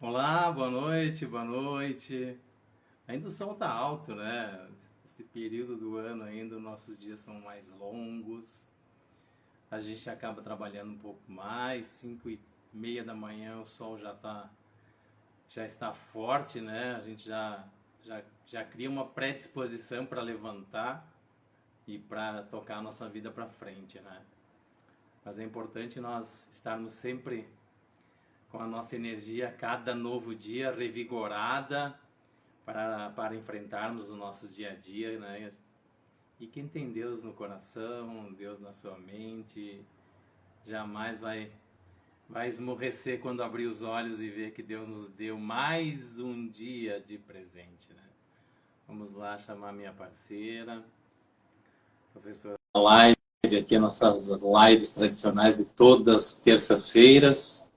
Olá, boa noite, boa noite. Ainda o som tá alto, né? Esse período do ano ainda, nossos dias são mais longos. A gente acaba trabalhando um pouco mais, 5:30 da manhã o sol já está forte, né? A gente já cria uma predisposição para levantar e para tocar a nossa vida para frente, né? Mas é importante nós estarmos sempre com a nossa energia, cada novo dia revigorada para enfrentarmos os nossos dia a dia, né? E quem tem Deus no coração, Deus na sua mente, jamais vai esmorrecer quando abrir os olhos e ver que Deus nos deu mais um dia de presente, né? Vamos lá chamar minha parceira, professora live, aqui nossas lives tradicionais de todas as terças-feiras.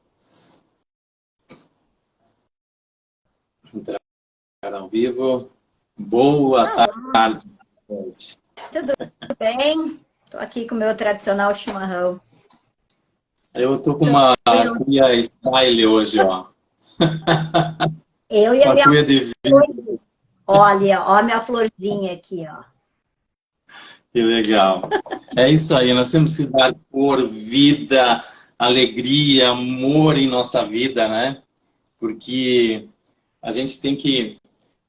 Entrar ao vivo. Boa tarde. Tudo bem? Estou aqui com o meu tradicional chimarrão. Eu tô com uma cuia style hoje, ó. Eu e a Uma minha cuia de vinho. Olha, ó a minha florzinha aqui, ó. Que legal. É isso aí, nós temos que dar cor, vida, alegria, amor em nossa vida, né? Porque a gente tem que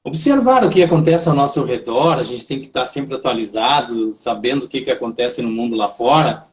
observar o que acontece ao nosso redor, a gente tem que estar sempre atualizado, sabendo o que acontece no mundo lá fora,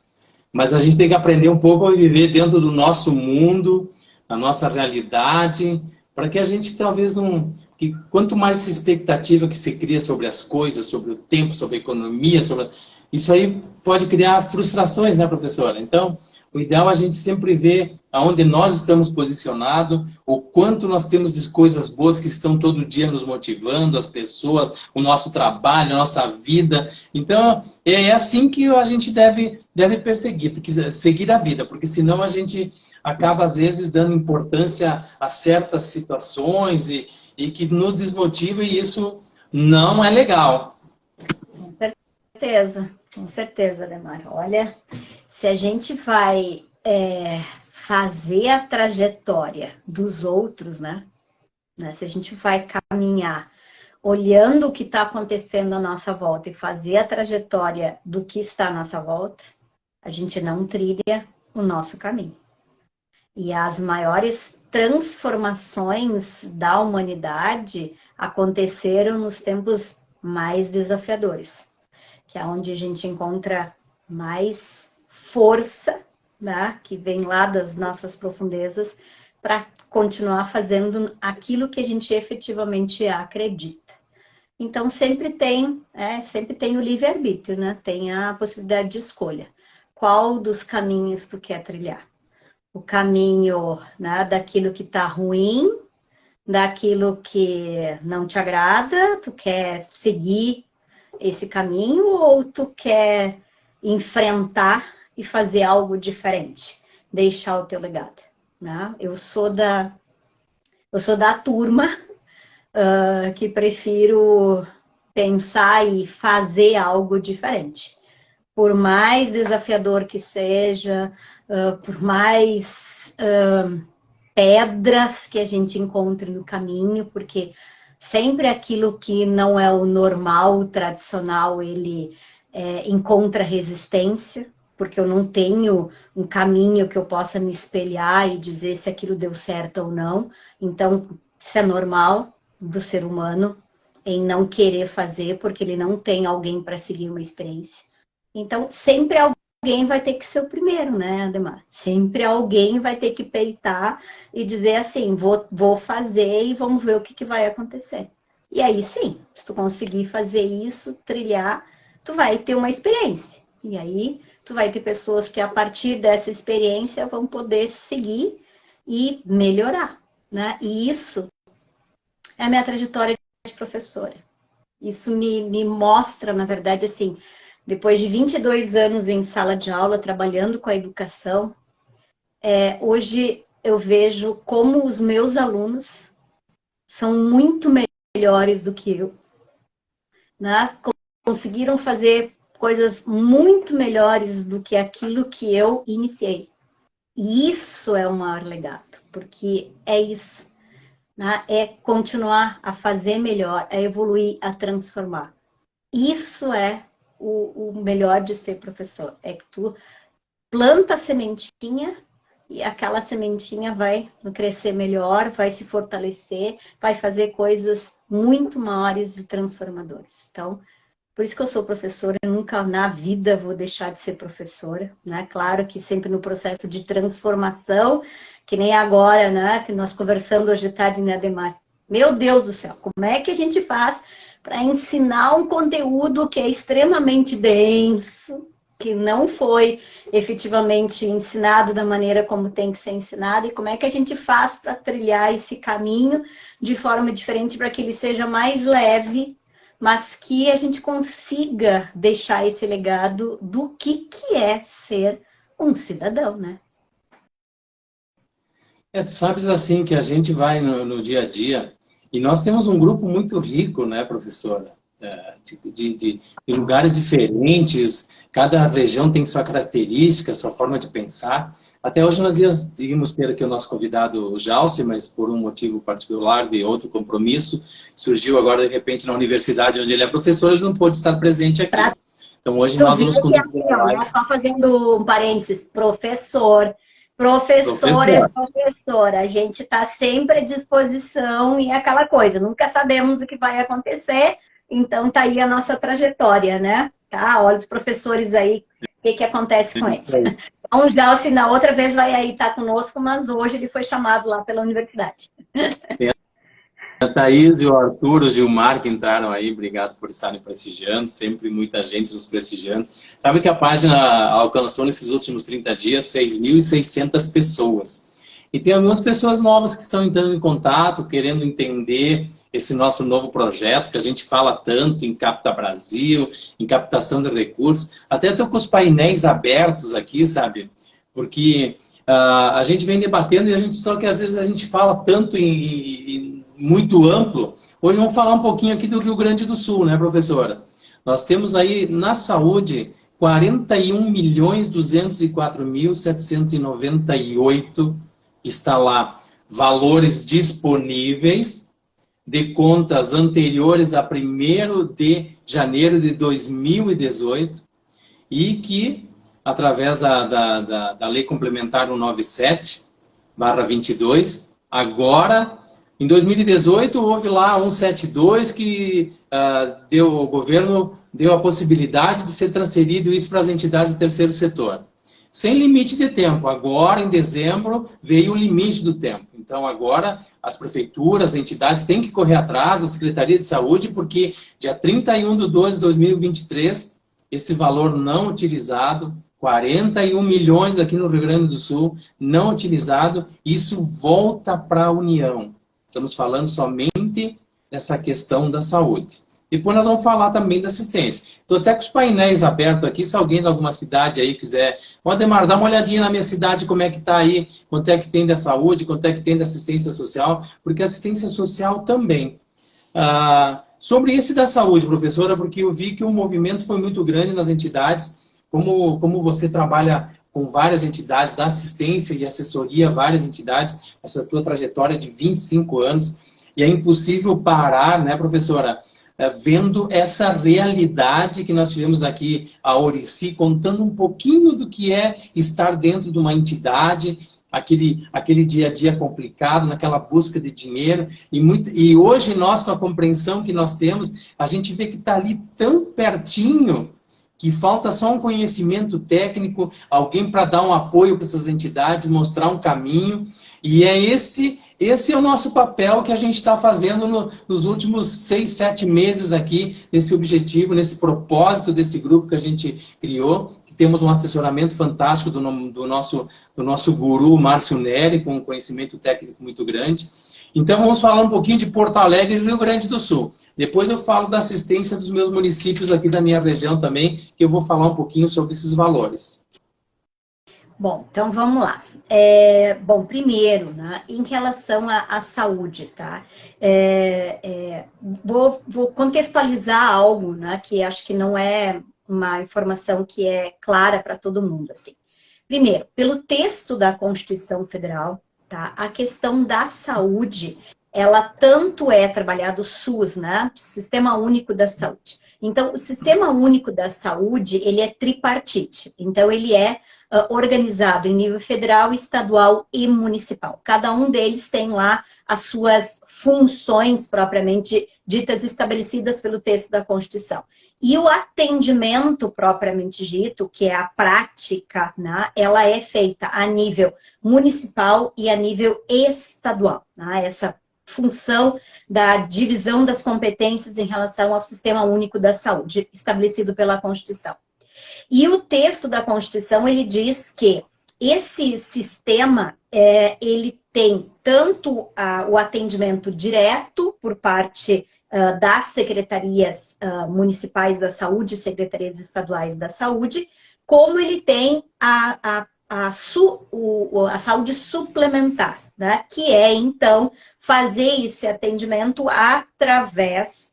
mas a gente tem que aprender um pouco a viver dentro do nosso mundo, a nossa realidade, para que a gente talvez não... Que quanto mais expectativa que se cria sobre as coisas, sobre o tempo, sobre a economia, sobre... isso aí pode criar frustrações, né, professora? Então, o ideal é a gente sempre ver aonde nós estamos posicionados, o quanto nós temos de coisas boas que estão todo dia nos motivando, as pessoas, o nosso trabalho, a nossa vida. Então, é assim que a gente deve perseguir, porque seguir a vida, porque senão a gente acaba, às vezes, dando importância a certas situações e que nos desmotiva, e isso não é legal. Com certeza, Ademar. Olha, se a gente vai fazer a trajetória dos outros, né? Se a gente vai caminhar olhando o que está acontecendo à nossa volta e fazer a trajetória do que está à nossa volta, a gente não trilha o nosso caminho. E as maiores transformações da humanidade aconteceram nos tempos mais desafiadores, que é onde a gente encontra mais força, né, que vem lá das nossas profundezas, para continuar fazendo aquilo que a gente efetivamente acredita. Então, sempre tem o livre-arbítrio, né? Tem a possibilidade de escolha. Qual dos caminhos tu quer trilhar? O caminho, né, daquilo que está ruim, daquilo que não te agrada, tu quer seguir esse caminho ou tu quer enfrentar e fazer algo diferente, deixar o teu legado, né? Eu sou da turma que prefiro pensar e fazer algo diferente. Por mais desafiador que seja, por mais pedras que a gente encontre no caminho, porque sempre aquilo que não é o normal, o tradicional, ele encontra resistência, porque eu não tenho um caminho que eu possa me espelhar e dizer se aquilo deu certo ou não. Então, isso é normal do ser humano em não querer fazer, porque ele não tem alguém para seguir uma experiência. Então, sempre alguém vai ter que ser o primeiro, né, Ademar? Sempre alguém vai ter que peitar e dizer assim, vou fazer e vamos ver o que vai acontecer. E aí sim, se tu conseguir fazer isso, trilhar, tu vai ter uma experiência. E aí tu vai ter pessoas que a partir dessa experiência vão poder seguir e melhorar, né? E isso é a minha trajetória de professora. Isso me mostra, na verdade, assim, depois de 22 anos em sala de aula, trabalhando com a educação, hoje eu vejo como os meus alunos são muito melhores do que eu, né? Conseguiram fazer coisas muito melhores do que aquilo que eu iniciei. E isso é o maior legado, porque é isso. né, é continuar a fazer melhor, a evoluir, a transformar. Isso é o melhor de ser professor. É que tu planta a sementinha e aquela sementinha vai crescer melhor, vai se fortalecer, vai fazer coisas muito maiores e transformadoras. Então, por isso que eu sou professora, eu nunca na vida vou deixar de ser professora, né? Claro que sempre no processo de transformação, que nem agora, né? Que nós conversando hoje de tarde, né, Ademar? Meu Deus do céu, como é que a gente faz para ensinar um conteúdo que é extremamente denso, que não foi efetivamente ensinado da maneira como tem que ser ensinado, e como é que a gente faz para trilhar esse caminho de forma diferente para que ele seja mais leve, mas que a gente consiga deixar esse legado do que é ser um cidadão, né? Tu sabes assim que a gente vai no dia a dia e nós temos um grupo muito rico, né, professora? De lugares diferentes, cada região tem sua característica, sua forma de pensar. Até hoje nós íamos ter aqui o nosso convidado, o Jalce, mas por um motivo particular e outro compromisso, surgiu agora de repente na universidade onde ele é professor, ele não pôde estar presente aqui. Então hoje nós vamos conduzir a live. Só fazendo um parênteses, Professor é professor, a gente está sempre à disposição e é aquela coisa, nunca sabemos o que vai acontecer, então tá aí a nossa trajetória, né? Tá? Olha os professores aí, o que acontece com eles. Então, já, se na outra vez vai aí estar conosco, mas hoje ele foi chamado lá pela universidade. A Thaís e o Arthur, o Gilmar que entraram aí, obrigado por estarem prestigiando, sempre muita gente nos prestigiando. Sabe que a página alcançou nesses últimos 30 dias 6.600 pessoas. E tem algumas pessoas novas que estão entrando em contato, querendo entender esse nosso novo projeto, que a gente fala tanto em Capta Brasil, em captação de recursos. Até estou com os painéis abertos aqui, sabe? Porque a gente vem debatendo e a gente só que às vezes a gente fala tanto muito amplo. Hoje vamos falar um pouquinho aqui do Rio Grande do Sul, né, professora? Nós temos aí na saúde 41.204.798 está lá valores disponíveis de contas anteriores a 1º de janeiro de 2018 e que, através da Lei Complementar 197/22, agora, em 2018, houve lá 172 que o governo deu a possibilidade de ser transferido isso para as entidades do terceiro setor. Sem limite de tempo. Agora, em dezembro, veio o limite do tempo. Então, agora, as prefeituras, as entidades têm que correr atrás, a Secretaria de Saúde, porque dia 31/12/2023, esse valor não utilizado, 41 milhões aqui no Rio Grande do Sul, não utilizado, isso volta para a União. Estamos falando somente dessa questão da saúde. Depois nós vamos falar também da assistência. Estou até com os painéis abertos aqui, se alguém de alguma cidade aí quiser. Ó, Ademar, dá uma olhadinha na minha cidade, como é que está aí, quanto é que tem da saúde, quanto é que tem da assistência social, porque assistência social também. Sobre esse da saúde, professora, porque eu vi que o movimento foi muito grande nas entidades, como você trabalha com várias entidades da assistência e assessoria, várias entidades, essa tua trajetória de 25 anos, e é impossível parar, né, professora, vendo essa realidade que nós tivemos aqui, a Aurici, contando um pouquinho do que é estar dentro de uma entidade, aquele dia a dia complicado, naquela busca de dinheiro, e hoje nós, com a compreensão que nós temos, a gente vê que está ali tão pertinho, que falta só um conhecimento técnico, alguém para dar um apoio para essas entidades, mostrar um caminho, e esse é o nosso papel que a gente está fazendo nos últimos 6, 7 meses aqui, nesse objetivo, nesse propósito desse grupo que a gente criou, que temos um assessoramento fantástico do nosso guru, Márcio Neri, com um conhecimento técnico muito grande. Então vamos falar um pouquinho de Porto Alegre e Rio Grande do Sul. Depois eu falo da assistência dos meus municípios aqui da minha região também, que eu vou falar um pouquinho sobre esses valores. Bom, então vamos lá. Bom, primeiro, né, em relação à saúde, tá? Vou contextualizar algo, né, que acho que não é uma informação que é clara para todo mundo, assim. Primeiro, pelo texto da Constituição Federal, tá? A questão da saúde, ela tanto é trabalhado o SUS, né? Sistema Único da Saúde. Então, o Sistema Único da Saúde, ele é tripartite. Então, ele é organizado em nível federal, estadual e municipal. Cada um deles tem lá as suas funções propriamente ditas estabelecidas pelo texto da Constituição. E o atendimento propriamente dito, que é a prática, né, ela é feita a nível municipal e a nível estadual. Né? Essa função da divisão das competências em relação ao Sistema Único da Saúde, estabelecido pela Constituição. E o texto da Constituição, ele diz que esse sistema, ele tem tanto o atendimento direto por parte das secretarias municipais da saúde, secretarias estaduais da saúde, como ele tem a saúde suplementar, né? Que é, então, fazer esse atendimento através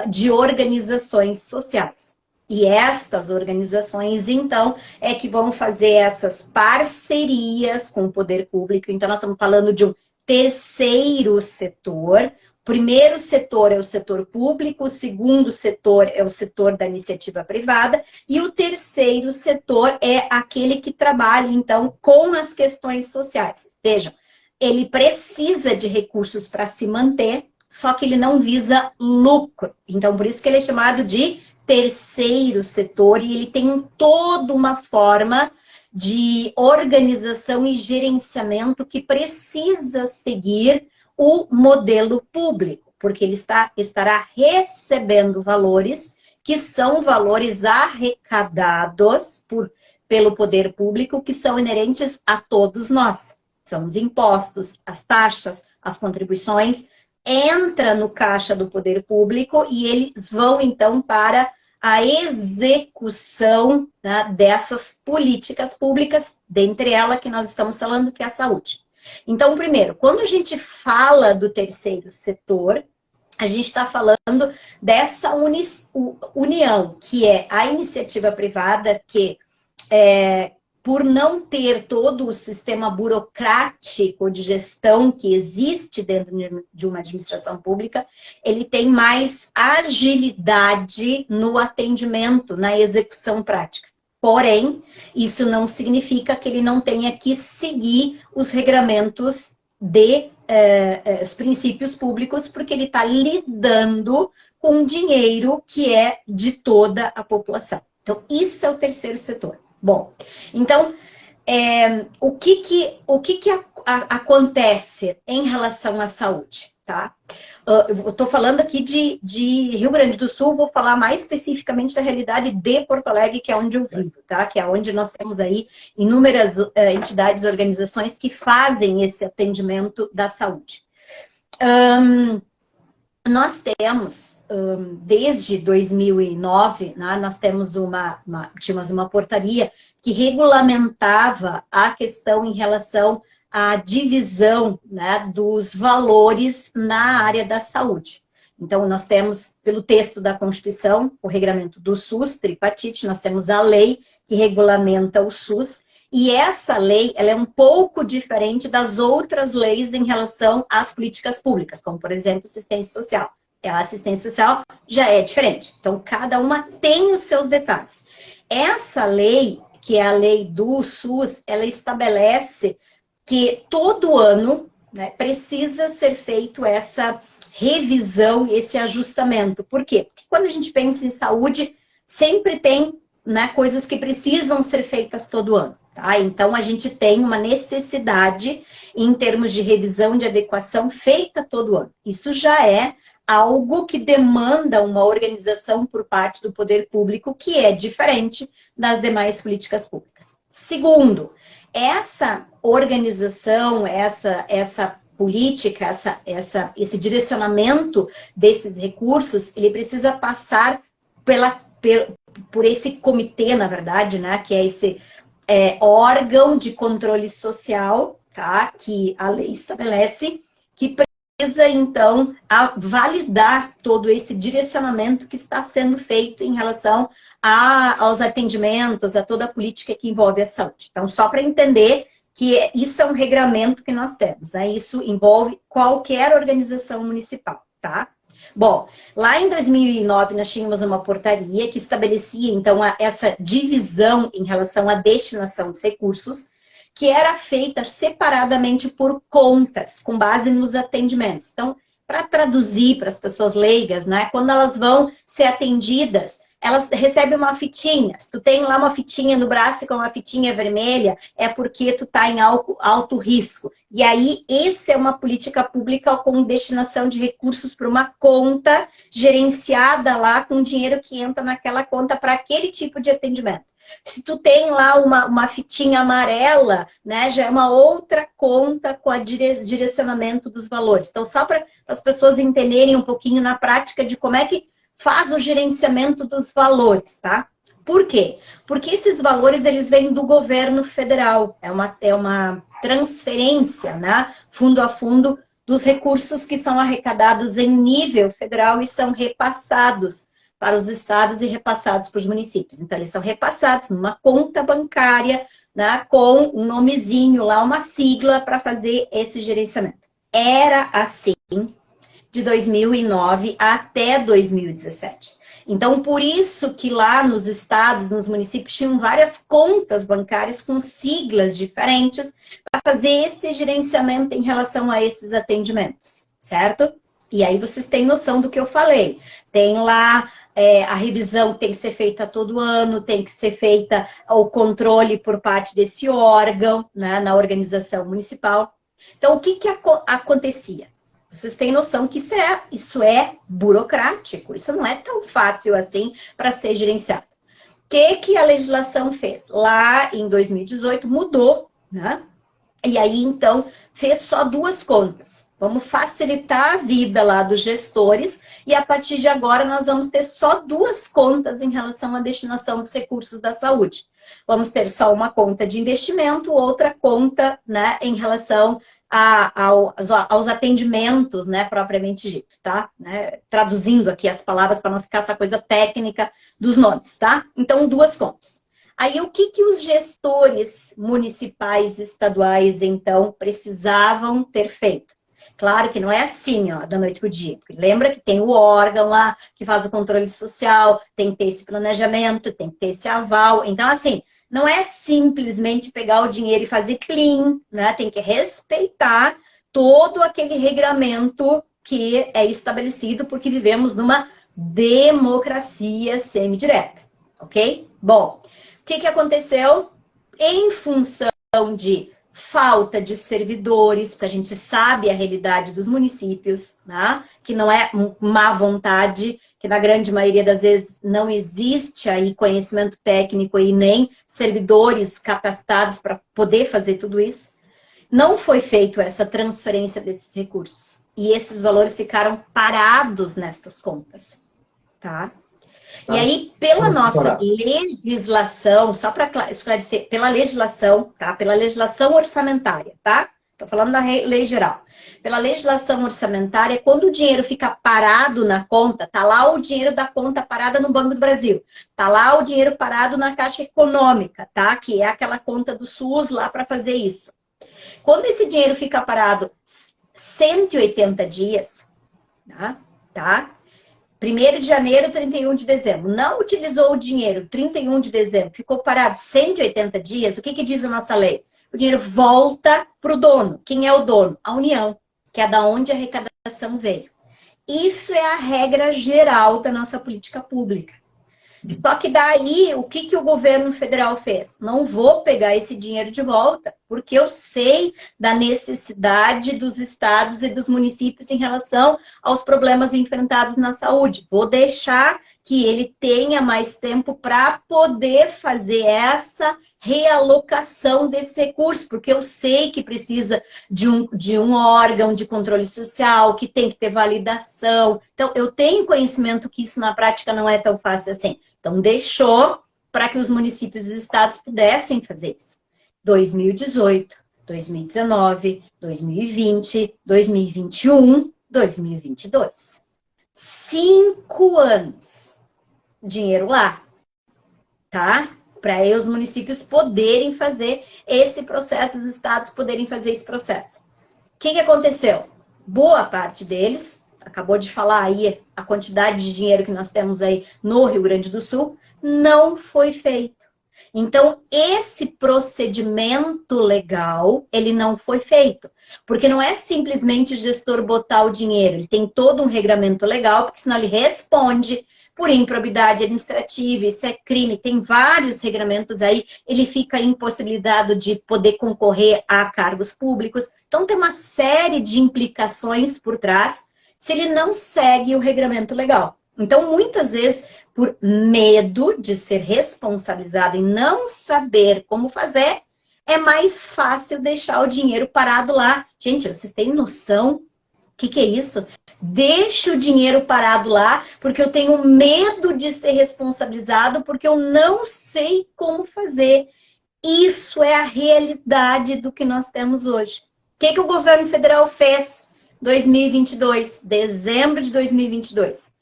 de organizações sociais. E estas organizações, então, é que vão fazer essas parcerias com o poder público. Então, nós estamos falando de um terceiro setor. O primeiro setor é o setor público, o segundo setor é o setor da iniciativa privada, e o terceiro setor é aquele que trabalha, então, com as questões sociais. Vejam, ele precisa de recursos para se manter, só que ele não visa lucro. Então, por isso que ele é chamado de terceiro setor, e ele tem toda uma forma de organização e gerenciamento que precisa seguir o modelo público, porque ele estará recebendo valores que são valores arrecadados pelo poder público, que são inerentes a todos nós. São os impostos, as taxas, as contribuições, entra no caixa do poder público e eles vão, então, para a execução, né, dessas políticas públicas, dentre elas que nós estamos falando, que é a saúde. Então, primeiro, quando a gente fala do terceiro setor, a gente está falando dessa união, que é a iniciativa privada, que por não ter todo o sistema burocrático de gestão que existe dentro de uma administração pública, ele tem mais agilidade no atendimento, na execução prática. Porém, isso não significa que ele não tenha que seguir os regramentos os princípios públicos, porque ele está lidando com dinheiro que é de toda a população. Então, isso é o terceiro setor. Bom, então, o que acontece em relação à saúde, tá? Eu estou falando aqui de Rio Grande do Sul, vou falar mais especificamente da realidade de Porto Alegre, que é onde eu vivo, tá? Que é onde nós temos aí inúmeras entidades, organizações que fazem esse atendimento da saúde. Nós temos, desde 2009, né, nós temos tínhamos uma portaria que regulamentava a questão em relação à divisão, né, dos valores na área da saúde. Então, nós temos, pelo texto da Constituição, o regramento do SUS, tripartite, nós temos a lei que regulamenta o SUS, e essa lei, ela é um pouco diferente das outras leis em relação às políticas públicas, como, por exemplo, assistência social. A assistência social já é diferente. Então, cada uma tem os seus detalhes. Essa lei, que é a lei do SUS, ela estabelece que todo ano, né, precisa ser feito essa revisão, esse ajustamento. Por quê? Porque quando a gente pensa em saúde, sempre tem, né, coisas que precisam ser feitas todo ano. Tá? Então, a gente tem uma necessidade em termos de revisão, de adequação, feita todo ano. Isso já é algo que demanda uma organização por parte do poder público, que é diferente das demais políticas públicas. Segundo, essa organização, essa política, esse direcionamento desses recursos, ele precisa passar por esse comitê, na verdade, né, que é esse órgão de controle social, tá, que a lei estabelece, que precisa, então, validar todo esse direcionamento que está sendo feito em relação aos atendimentos, a toda a política que envolve a saúde. Então, só para entender Isso é um regramento que nós temos, né? Isso envolve qualquer organização municipal, tá? Bom, lá em 2009 nós tínhamos uma portaria que estabelecia, então, essa divisão em relação à destinação dos recursos, que era feita separadamente por contas, com base nos atendimentos. Então, para traduzir para as pessoas leigas, né, quando elas vão ser atendidas, elas recebem uma fitinha. Se tu tem lá uma fitinha no braço com uma fitinha vermelha, é porque tu está em alto risco. E aí, essa é uma política pública com destinação de recursos para uma conta gerenciada lá com dinheiro que entra naquela conta para aquele tipo de atendimento. Se tu tem lá uma fitinha amarela, né, já é uma outra conta com a direcionamento dos valores. Então, só para as pessoas entenderem um pouquinho na prática de como é que faz o gerenciamento dos valores, tá? Por quê? Porque esses valores, eles vêm do governo federal. É uma transferência, né, fundo a fundo, dos recursos que são arrecadados em nível federal e são repassados para os estados e repassados para os municípios. Então, eles são repassados numa conta bancária, né, com um nomezinho lá, uma sigla para fazer esse gerenciamento. Era assim de 2009 até 2017. Então, por isso que lá nos estados, nos municípios, tinham várias contas bancárias com siglas diferentes para fazer esse gerenciamento em relação a esses atendimentos, certo? E aí vocês têm noção do que eu falei. Tem lá a revisão tem que ser feita todo ano, tem que ser feita o controle por parte desse órgão, né, na organização Então, o que acontecia? Vocês têm noção que isso é burocrático, isso não é tão fácil assim para ser gerenciado. O que a legislação fez? Lá em 2018 mudou, né? E aí, então, fez só 2 contas. Vamos facilitar a vida lá dos gestores e a partir de agora nós vamos ter só 2 contas em relação à destinação dos recursos da saúde. Vamos ter só uma conta de investimento, outra conta, né, em relação aos atendimentos, né, propriamente dito, tá? Né? Traduzindo aqui as palavras para não ficar essa coisa técnica dos nomes, tá? Então, 2 contas. Aí, o que os gestores municipais, estaduais, então, precisavam ter feito? Claro que não é assim, ó, da noite pro dia. Porque lembra que tem o órgão lá que faz o controle social, tem que ter esse planejamento, tem que ter esse aval. Então, assim, não é simplesmente pegar o dinheiro e fazer clean, né? Tem que respeitar todo aquele regramento que é estabelecido, porque vivemos numa democracia semidireta, ok? Bom, o que aconteceu? Em função de falta de servidores, porque a gente sabe a realidade dos municípios, né? Que não é má vontade, que na grande maioria das vezes não existe aí conhecimento técnico e nem servidores capacitados para poder fazer tudo isso. Não foi feita essa transferência desses recursos. E esses valores ficaram parados nestas contas, tá? E aí, pela nossa legislação, só para esclarecer, pela legislação, tá? Pela legislação orçamentária, tá? Estou falando da lei geral. Pela legislação orçamentária, quando o dinheiro fica parado na conta, tá lá o dinheiro da conta parada no Banco do Brasil, tá lá o dinheiro parado na Caixa Econômica, tá? Que é aquela conta do SUS lá para fazer isso. Quando esse dinheiro fica parado 180 dias, tá? 1º de janeiro, 31 de dezembro. Não utilizou o dinheiro 31 de dezembro, ficou parado 180 dias, o que diz a nossa lei? O dinheiro volta para o dono. Quem é o dono? A União, que é da onde a arrecadação veio. Isso é a regra geral da nossa política pública. Só que daí, o que o governo federal fez? Não vou pegar esse dinheiro de volta, porque eu sei da necessidade dos estados e dos municípios em relação aos problemas enfrentados na saúde. Vou deixar que ele tenha mais tempo para poder fazer essa realocação desse recurso, porque eu sei que precisa de um órgão de controle social, que tem que ter validação. Então, eu tenho conhecimento que isso na prática não é tão fácil assim. Então, deixou para que os municípios e estados pudessem fazer isso. 2018, 2019, 2020, 2021, 2022. 5 anos. Dinheiro lá, tá? para os municípios poderem fazer esse processo, os estados poderem fazer esse processo. O que aconteceu? Boa parte deles, acabou de falar aí a quantidade de dinheiro que nós temos aí no Rio Grande do Sul, não foi feito. Então, esse procedimento legal, ele não foi feito. Porque não é simplesmente o gestor botar o dinheiro, ele tem todo um regramento legal, porque senão ele responde por improbidade administrativa, isso é crime, tem vários regramentos aí, ele fica impossibilitado de poder concorrer a cargos públicos. Então, tem uma série de implicações por trás se ele não segue o regramento legal. Então, muitas vezes, por medo de ser responsabilizado e não saber como fazer, é mais fácil deixar o dinheiro parado lá. Gente, vocês têm noção? O que é isso? Deixa o dinheiro parado lá porque eu tenho medo de ser responsabilizado porque eu não sei como fazer. Isso é a realidade do que nós temos hoje. O que o governo federal fez em 2022, dezembro de 2022?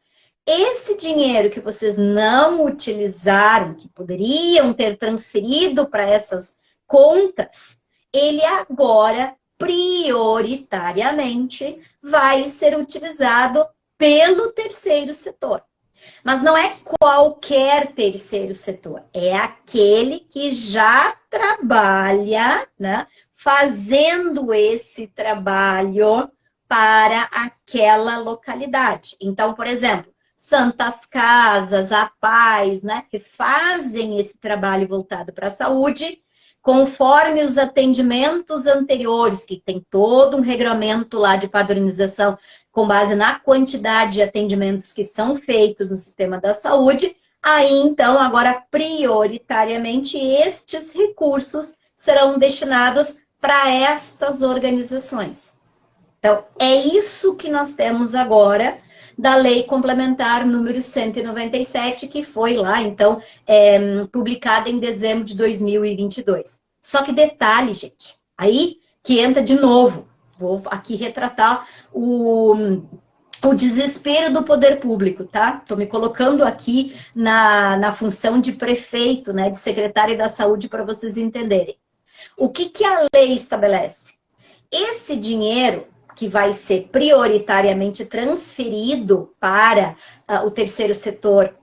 Esse dinheiro que vocês não utilizaram, que poderiam ter transferido para essas contas, ele agora, prioritariamente, vai ser utilizado pelo terceiro setor. Mas não é qualquer terceiro setor, é aquele que já trabalha, né, fazendo esse trabalho para aquela localidade. Então, por exemplo, Santas Casas, a Paz, né, que fazem esse trabalho voltado para a saúde, conforme os atendimentos anteriores, que tem todo um regramento lá de padronização com base na quantidade de atendimentos que são feitos no sistema da saúde, aí então, agora prioritariamente, estes recursos serão destinados para estas organizações. Então, é isso que nós temos agora da Lei Complementar número 197, que foi lá, então, publicada em dezembro de 2022. Só que detalhe, gente, aí que entra de novo, vou aqui retratar o desespero do poder público, tá? Estou me colocando aqui na função de prefeito, né, de secretário da saúde, para vocês entenderem. O que a lei estabelece? Esse dinheiro que vai ser prioritariamente transferido para o terceiro setor,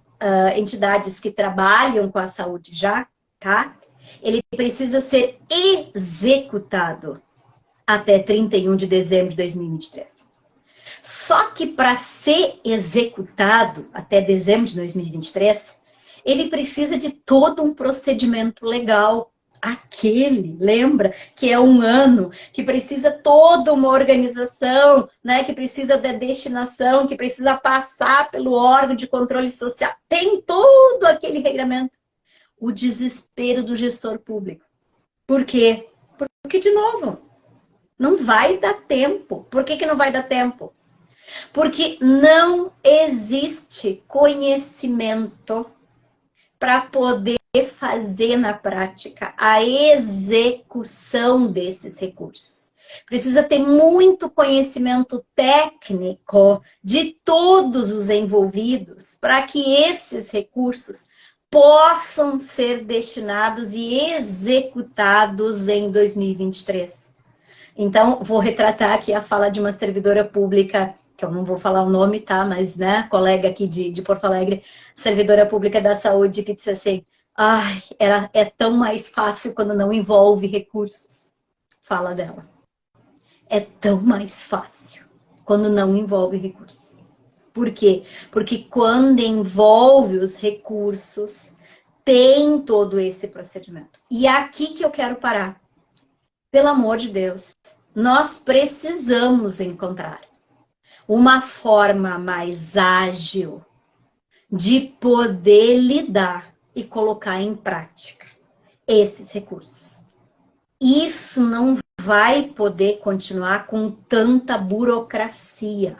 entidades que trabalham com a saúde já, tá? Ele precisa ser executado até 31 de dezembro de 2023. Só que para ser executado até dezembro de 2023, ele precisa de todo um procedimento legal. Aquele, lembra? Que é um ano, que precisa toda uma organização, né? Que precisa da destinação, que precisa passar pelo órgão de controle social. Tem todo aquele regramento. O desespero do gestor público. Por quê? Porque, de novo, não vai dar tempo. Por que não vai dar tempo? Porque não existe conhecimento para poder fazer na prática a execução desses recursos. Precisa ter muito conhecimento técnico de todos os envolvidos para que esses recursos possam ser destinados e executados em 2023. Então, vou retratar aqui a fala de uma servidora pública, que eu não vou falar o nome, tá? Mas, né, colega aqui de Porto Alegre, servidora pública da saúde, que disse assim: ai, é tão mais fácil quando não envolve recursos. Fala dela. É tão mais fácil quando não envolve recursos. Por quê? Porque quando envolve os recursos, tem todo esse procedimento. E é aqui que eu quero parar. Pelo amor de Deus, nós precisamos encontrar uma forma mais ágil de poder lidar e colocar em prática esses recursos. Isso não vai poder continuar com tanta burocracia.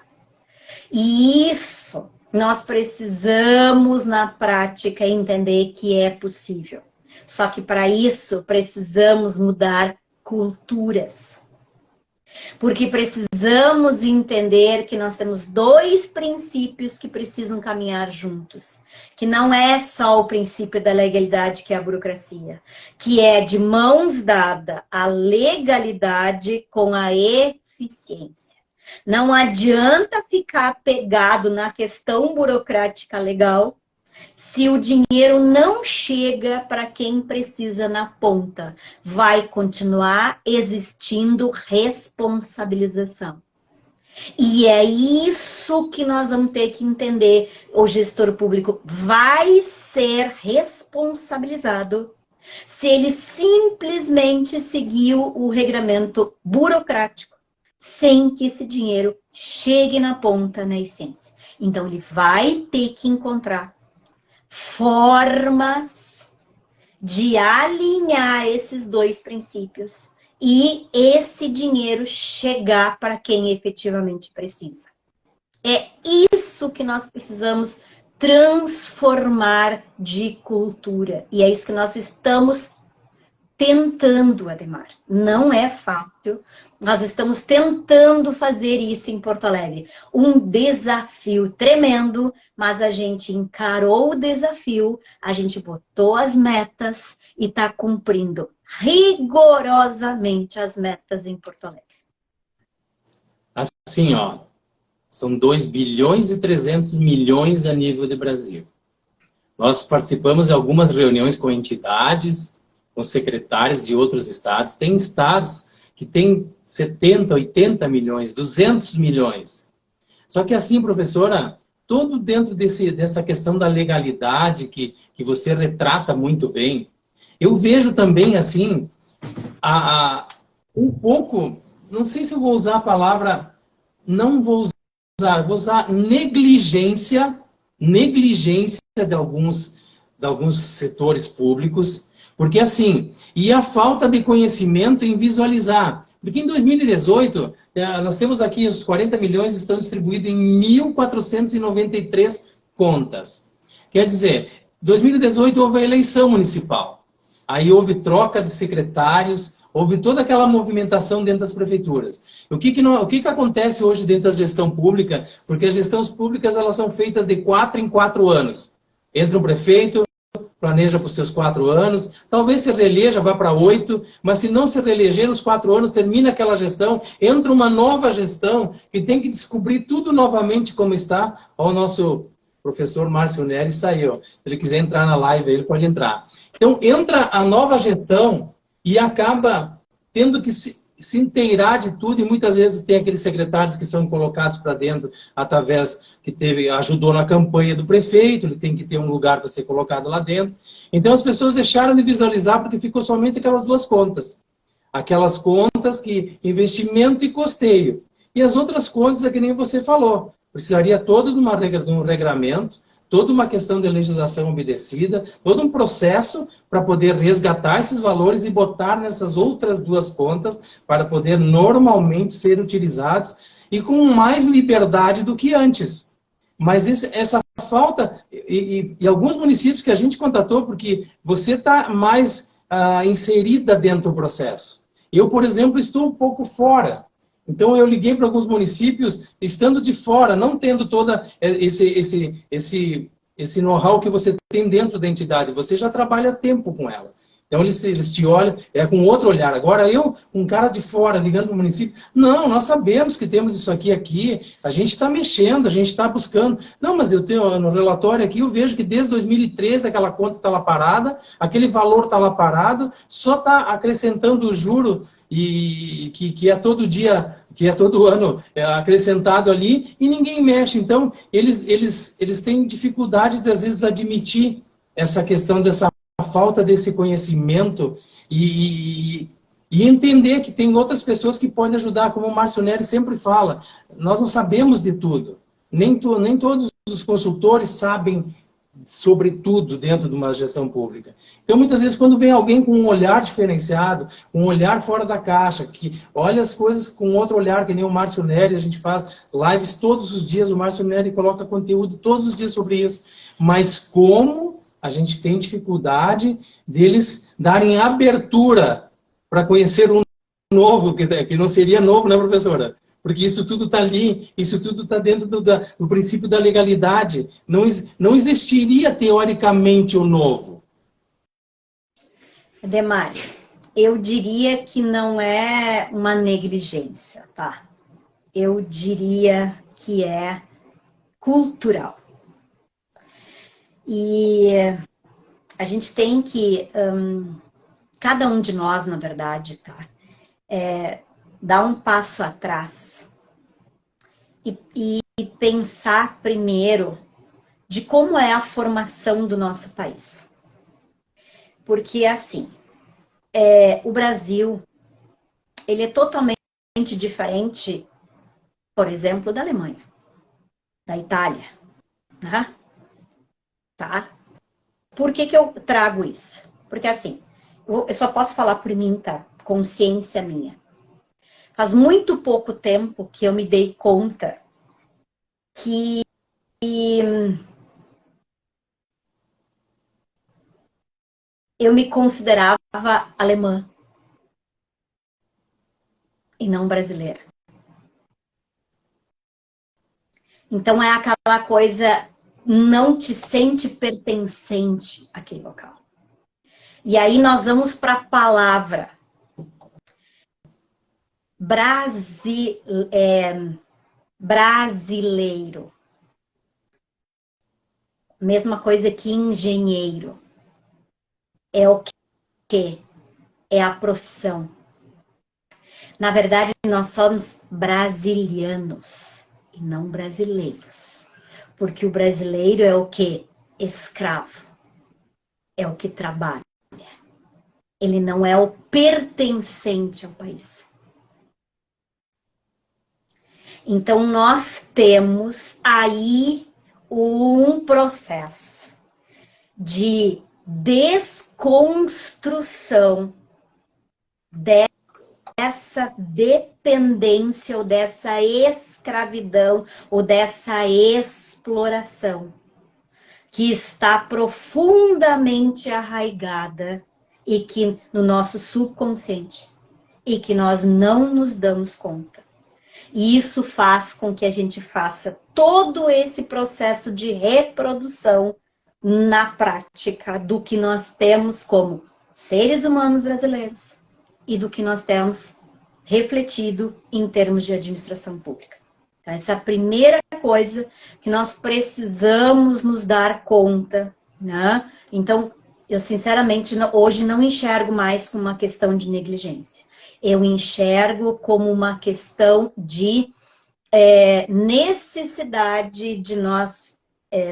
E isso nós precisamos, na prática, entender que é possível. Só que para isso precisamos mudar culturas. Porque precisamos entender que nós temos dois princípios que precisam caminhar juntos. Que não é só o princípio da legalidade, que é a burocracia. Que é de mãos dadas a legalidade com a eficiência. Não adianta ficar pegado na questão burocrática legal se o dinheiro não chega para quem precisa na ponta. Vai continuar existindo responsabilização. E é isso que nós vamos ter que entender. O gestor público vai ser responsabilizado se ele simplesmente seguiu o regramento burocrático, sem que esse dinheiro chegue na ponta na eficiência. Então, ele vai ter que encontrar formas de alinhar esses dois princípios e esse dinheiro chegar para quem efetivamente precisa. É isso que nós precisamos transformar de cultura. E é isso que nós estamos tentando, Ademar. Não é fácil. Nós estamos tentando fazer isso em Porto Alegre. Um desafio tremendo, mas a gente encarou o desafio, a gente botou as metas e está cumprindo rigorosamente as metas em Porto Alegre. Assim, ó, são 2 bilhões e 300 milhões a nível de Brasil. Nós participamos de algumas reuniões com entidades, com secretários de outros estados. Tem estados que tem 70, 80 milhões, 200 milhões. Só que assim, professora, todo dentro dessa questão da legalidade que você retrata muito bem, eu vejo também, assim, um pouco, não sei se eu vou usar a palavra, não vou usar, vou usar negligência de alguns setores públicos. Porque assim, e a falta de conhecimento em visualizar. Porque em 2018, nós temos aqui os 40 milhões estão distribuídos em 1.493 contas. Quer dizer, em 2018 houve a eleição municipal. Aí houve troca de secretários, houve toda aquela movimentação dentro das prefeituras. O que acontece hoje dentro da gestão pública? Porque as gestões públicas elas são feitas de 4 em 4 anos. Entra um prefeito, planeja para os seus 4 anos, talvez se reeleja, vá para 8, mas se não se reeleger nos 4 anos, termina aquela gestão, entra uma nova gestão que tem que descobrir tudo novamente como está. Ó, o nosso professor Márcio Nery está aí, ó. Se ele quiser entrar na live, ele pode entrar. Então, entra a nova gestão e acaba tendo que se inteirar de tudo, e muitas vezes tem aqueles secretários que são colocados para dentro através que ajudou na campanha do prefeito, ele tem que ter um lugar para ser colocado lá dentro. Então as pessoas deixaram de visualizar porque ficou somente aquelas duas contas. Aquelas contas que investimento e custeio. E as outras contas é que nem você falou. Precisaria todo de um regramento, toda uma questão de legislação obedecida, todo um processo para poder resgatar esses valores e botar nessas outras duas contas para poder normalmente ser utilizados e com mais liberdade do que antes. Mas essa falta, e alguns municípios que a gente contatou, porque você está mais inserida dentro do processo. Eu, por exemplo, estou um pouco fora. Então, eu liguei para alguns municípios, estando de fora, não tendo todo esse know-how que você tem dentro da entidade. Você já trabalha tempo com ela. Então, eles te olham com outro olhar. Agora, um cara de fora, ligando para o município, não, nós sabemos que temos isso aqui, a gente está mexendo, a gente está buscando. Não, mas eu tenho no relatório aqui, eu vejo que desde 2013 aquela conta está lá parada, aquele valor está lá parado, só está acrescentando o juro e que é todo dia, que é todo ano acrescentado ali, e ninguém mexe. Então, eles têm dificuldade de, às vezes, admitir essa questão dessa falta desse conhecimento e entender que tem outras pessoas que podem ajudar, como o Márcio Nery sempre fala, nós não sabemos de tudo. Nem todos os consultores sabem sobre tudo dentro de uma gestão pública. Então, muitas vezes, quando vem alguém com um olhar diferenciado, um olhar fora da caixa, que olha as coisas com outro olhar, que nem o Márcio Nery, a gente faz lives todos os dias, o Márcio Nery coloca conteúdo todos os dias sobre isso. Mas como a gente tem dificuldade deles darem abertura para conhecer um novo, que não seria novo, né, professora? Porque isso tudo está ali, isso tudo está dentro do princípio da legalidade. Não existiria, teoricamente, o novo. Demário, eu diria que não é uma negligência, tá? Eu diria que é cultural. E a gente tem que, cada um de nós, na verdade, tá? Dar um passo atrás e pensar primeiro de como é a formação do nosso país. Porque, assim, o Brasil, ele é totalmente diferente, por exemplo, da Alemanha, da Itália, né? Tá? Por que eu trago isso? Porque, assim, eu só posso falar por mim, tá? Consciência minha. Faz muito pouco tempo que eu me dei conta que eu me considerava alemã e não brasileira. Então é aquela coisa, não te sente pertencente àquele local. E aí nós vamos para a palavra brasileiro. Mesma coisa que engenheiro. É o que? É a profissão. Na verdade, nós somos brasilianos e não brasileiros. Porque o brasileiro é o que? Escravo. É o que trabalha. Ele não é o pertencente ao país. Então, nós temos aí um processo de desconstrução dessa dependência ou dessa escravidão ou dessa exploração que está profundamente arraigada e que no nosso subconsciente e que nós não nos damos conta. E isso faz com que a gente faça todo esse processo de reprodução na prática do que nós temos como seres humanos brasileiros e do que nós temos refletido em termos de administração pública. Então, essa é a primeira coisa que nós precisamos nos dar conta, né? Então, eu sinceramente hoje não enxergo mais como uma questão de negligência. Eu enxergo como uma questão de necessidade de nós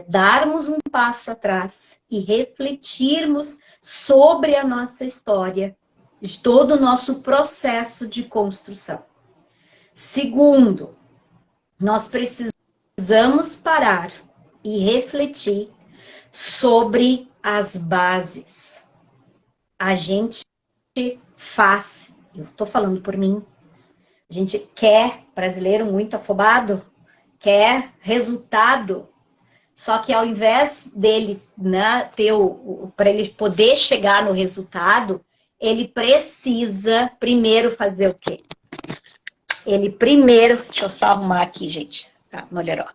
darmos um passo atrás e refletirmos sobre a nossa história, de todo o nosso processo de construção. Segundo, nós precisamos parar e refletir sobre as bases. A gente faz, eu estou falando por mim, a gente quer, brasileiro muito afobado, quer resultado, só que ao invés dele, né, para ele poder chegar no resultado, ele precisa primeiro fazer o quê? Ele primeiro, deixa eu só arrumar aqui, gente, tá, melhorou.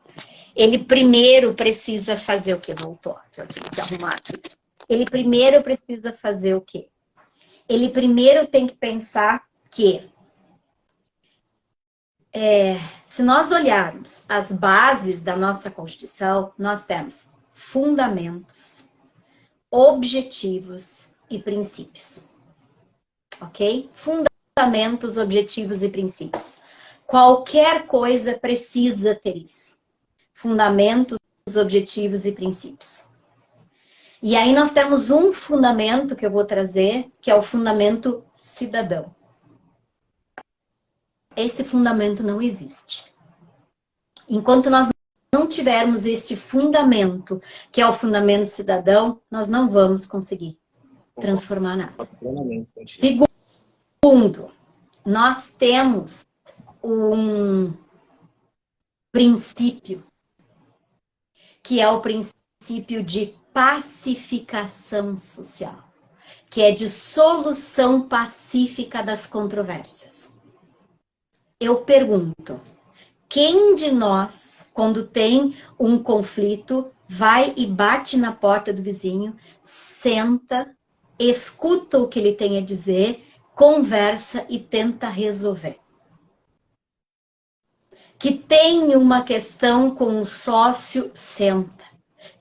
Ele primeiro precisa fazer o quê? Voltou, deixa eu arrumar aqui. Ele primeiro precisa fazer o quê? Ele primeiro tem que pensar que se nós olharmos as bases da nossa Constituição, nós temos fundamentos, objetivos e princípios. Ok? Fundamentos, objetivos e princípios. Qualquer coisa precisa ter isso. Fundamentos, objetivos e princípios. E aí nós temos um fundamento que eu vou trazer, que é o fundamento cidadão. Esse fundamento não existe. Enquanto nós não tivermos este fundamento, que é o fundamento cidadão, nós não vamos conseguir transformar nada. Segundo, nós temos um princípio, que é o princípio de pacificação social, que é de solução pacífica das controvérsias. Eu pergunto, quem de nós, quando tem um conflito, vai e bate na porta do vizinho, senta, escuta o que ele tem a dizer, conversa e tenta resolver? Que tem uma questão com o sócio, senta.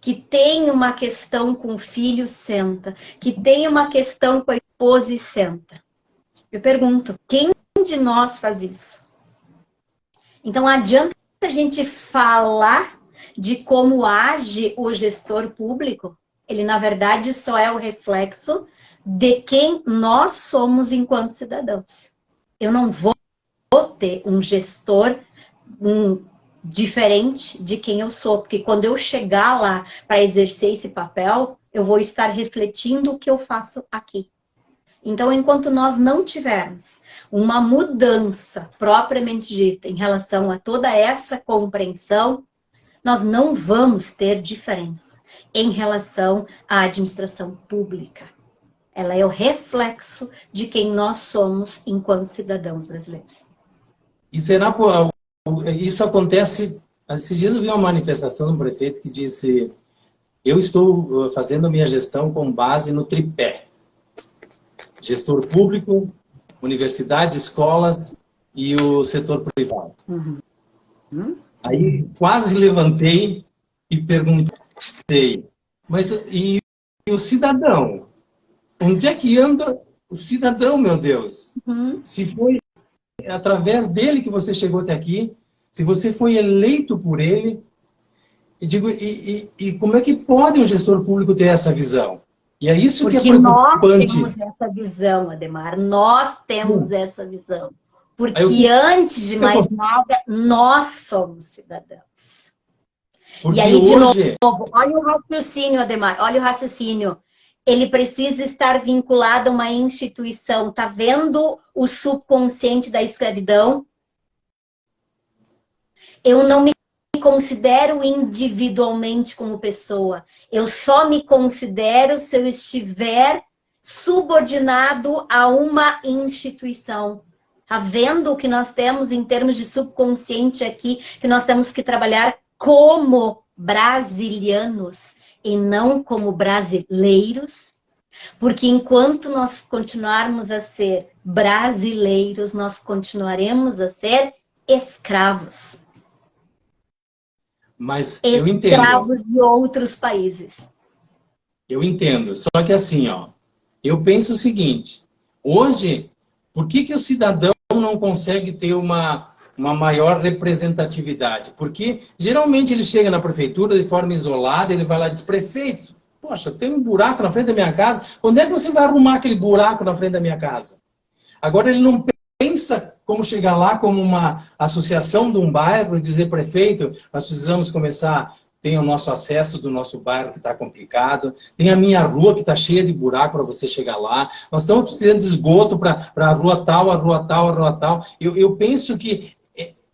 Que tem uma questão com o filho, senta. Que tem uma questão com a esposa e senta. Eu pergunto, quem de nós faz isso? Então, adianta a gente falar de como age o gestor público? Ele, na verdade, só é o reflexo de quem nós somos enquanto cidadãos. Eu não vou ter um gestor diferente de quem eu sou, porque quando eu chegar lá para exercer esse papel, eu vou estar refletindo o que eu faço aqui. Então, enquanto nós não tivermos uma mudança propriamente dita em relação a toda essa compreensão, nós não vamos ter diferença em relação à administração pública. Ela é o reflexo de quem nós somos enquanto cidadãos brasileiros. E será isso acontece... Esses dias eu vi uma manifestação de um prefeito que disse: eu estou fazendo a minha gestão com base no tripé. Gestor público, universidade, escolas e o setor privado. Aí quase levantei e perguntei, mas e o cidadão? Onde é que anda o cidadão, meu Deus? Se foi através dele que você chegou até aqui, se você foi eleito por ele, e como é que pode um gestor público ter essa visão? E é isso que é preocupante. Porque nós temos essa visão, Adhemar. Nós temos essa visão. Porque antes de mais nada, nós somos cidadãos. Porque e aí, de hoje... novo, olha o raciocínio, Adhemar. Olha o raciocínio. Ele precisa estar vinculado a uma instituição. Está vendo o subconsciente da escravidão? Eu não me considero individualmente como pessoa. Eu só me considero se eu estiver subordinado a uma instituição. Tá vendo o que nós temos em termos de subconsciente aqui, que nós temos que trabalhar como brasilianos e não como brasileiros? Porque enquanto nós continuarmos a ser brasileiros, nós continuaremos a ser escravos. Mas eu entendo. Escravos de outros países. Eu entendo. Só que assim, ó, eu penso o seguinte: hoje, por que o cidadão não consegue ter uma maior representatividade? Porque geralmente ele chega na prefeitura de forma isolada, ele vai lá e diz: prefeito, poxa, tem um buraco na frente da minha casa. Quando é que você vai arrumar aquele buraco na frente da minha casa? Agora ele não pensa como chegar lá como uma associação de um bairro e dizer: prefeito, nós precisamos começar, tem o nosso acesso do nosso bairro que está complicado, tem a minha rua que está cheia de buraco para você chegar lá, nós estamos precisando de esgoto para a rua tal, a rua tal, a rua tal. Eu penso que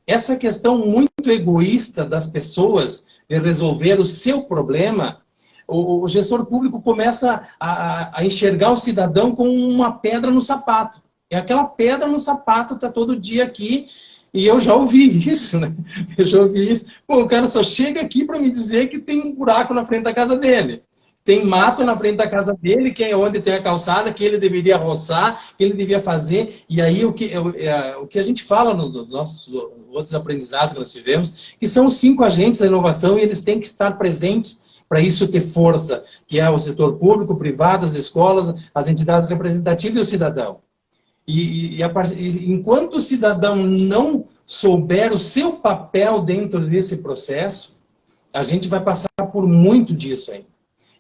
essa questão muito egoísta das pessoas de resolver o seu problema, o gestor público começa a enxergar o cidadão como uma pedra no sapato. E aquela pedra no sapato está todo dia aqui, e eu já ouvi isso, né? Eu já ouvi isso. Pô, o cara só chega aqui para me dizer que tem um buraco na frente da casa dele. Tem mato na frente da casa dele, que é onde tem a calçada, que ele deveria roçar, que ele devia fazer. E aí o que a gente fala nos nossos outros aprendizados que nós tivemos, que são os 5 agentes da inovação, e eles têm que estar presentes para isso ter força, que é o setor público, privado, as escolas, as entidades representativas e o cidadão. Enquanto o cidadão não souber o seu papel dentro desse processo, a gente vai passar por muito disso ainda.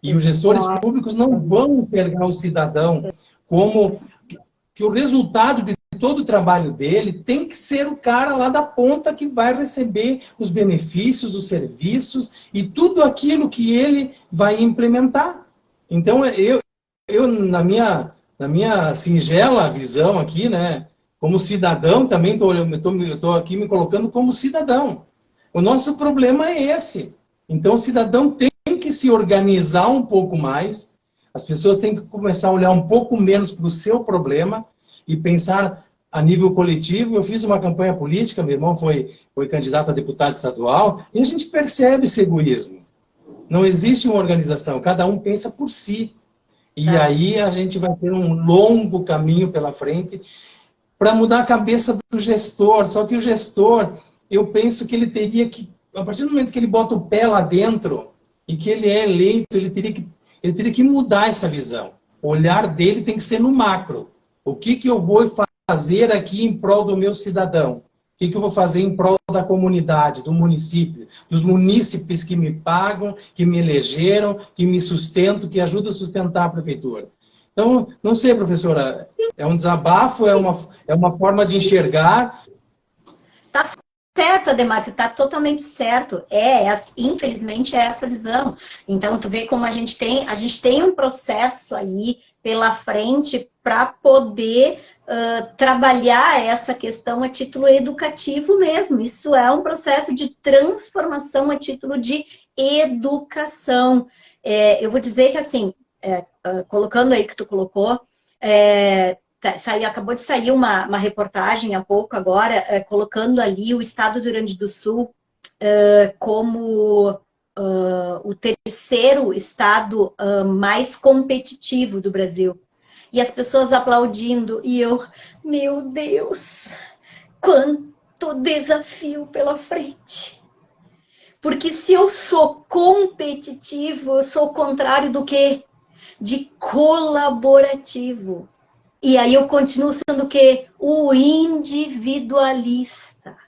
E os gestores públicos não vão enxergar o cidadão como que o resultado de todo o trabalho dele tem que ser o cara lá da ponta que vai receber os benefícios, os serviços e tudo aquilo que ele vai implementar. Então, eu na minha singela visão aqui, né, como cidadão, também estou aqui me colocando como cidadão. O nosso problema é esse. Então, o cidadão tem que se organizar um pouco mais, As pessoas têm que começar a olhar um pouco menos para o seu problema e pensar a nível coletivo. Eu fiz uma campanha política, meu irmão foi candidato a deputado estadual, e a gente percebe esse egoísmo. Não existe uma organização, cada um pensa por si. E aí a gente vai ter um longo caminho pela frente para mudar a cabeça do gestor. Só que o gestor, eu penso que ele teria que, a partir do momento que ele bota o pé lá dentro e que ele é eleito, ele teria que mudar essa visão. O olhar dele tem que ser no macro. O que eu vou fazer aqui em prol do meu cidadão? O que eu vou fazer em prol da comunidade, do município, dos munícipes que me pagam, que me elegeram, que me sustentam, que ajudam a sustentar a prefeitura? Então, não sei, professora, é um desabafo, é uma forma de enxergar. Tá certo, Ademar, tu tá totalmente certo. Infelizmente é essa visão. Então, tu vê como a gente tem um processo aí pela frente para poder trabalhar essa questão a título educativo mesmo. Isso é um processo de transformação a título de educação. Eu vou dizer que, assim, colocando aí que tu colocou, acabou de sair uma reportagem há pouco agora, colocando ali o estado do Rio Grande do Sul como o terceiro estado mais competitivo do Brasil. E as pessoas aplaudindo, e eu, meu Deus, quanto desafio pela frente. Porque se eu sou competitivo, eu sou o contrário do quê? De colaborativo. E aí eu continuo sendo o quê? O individualista.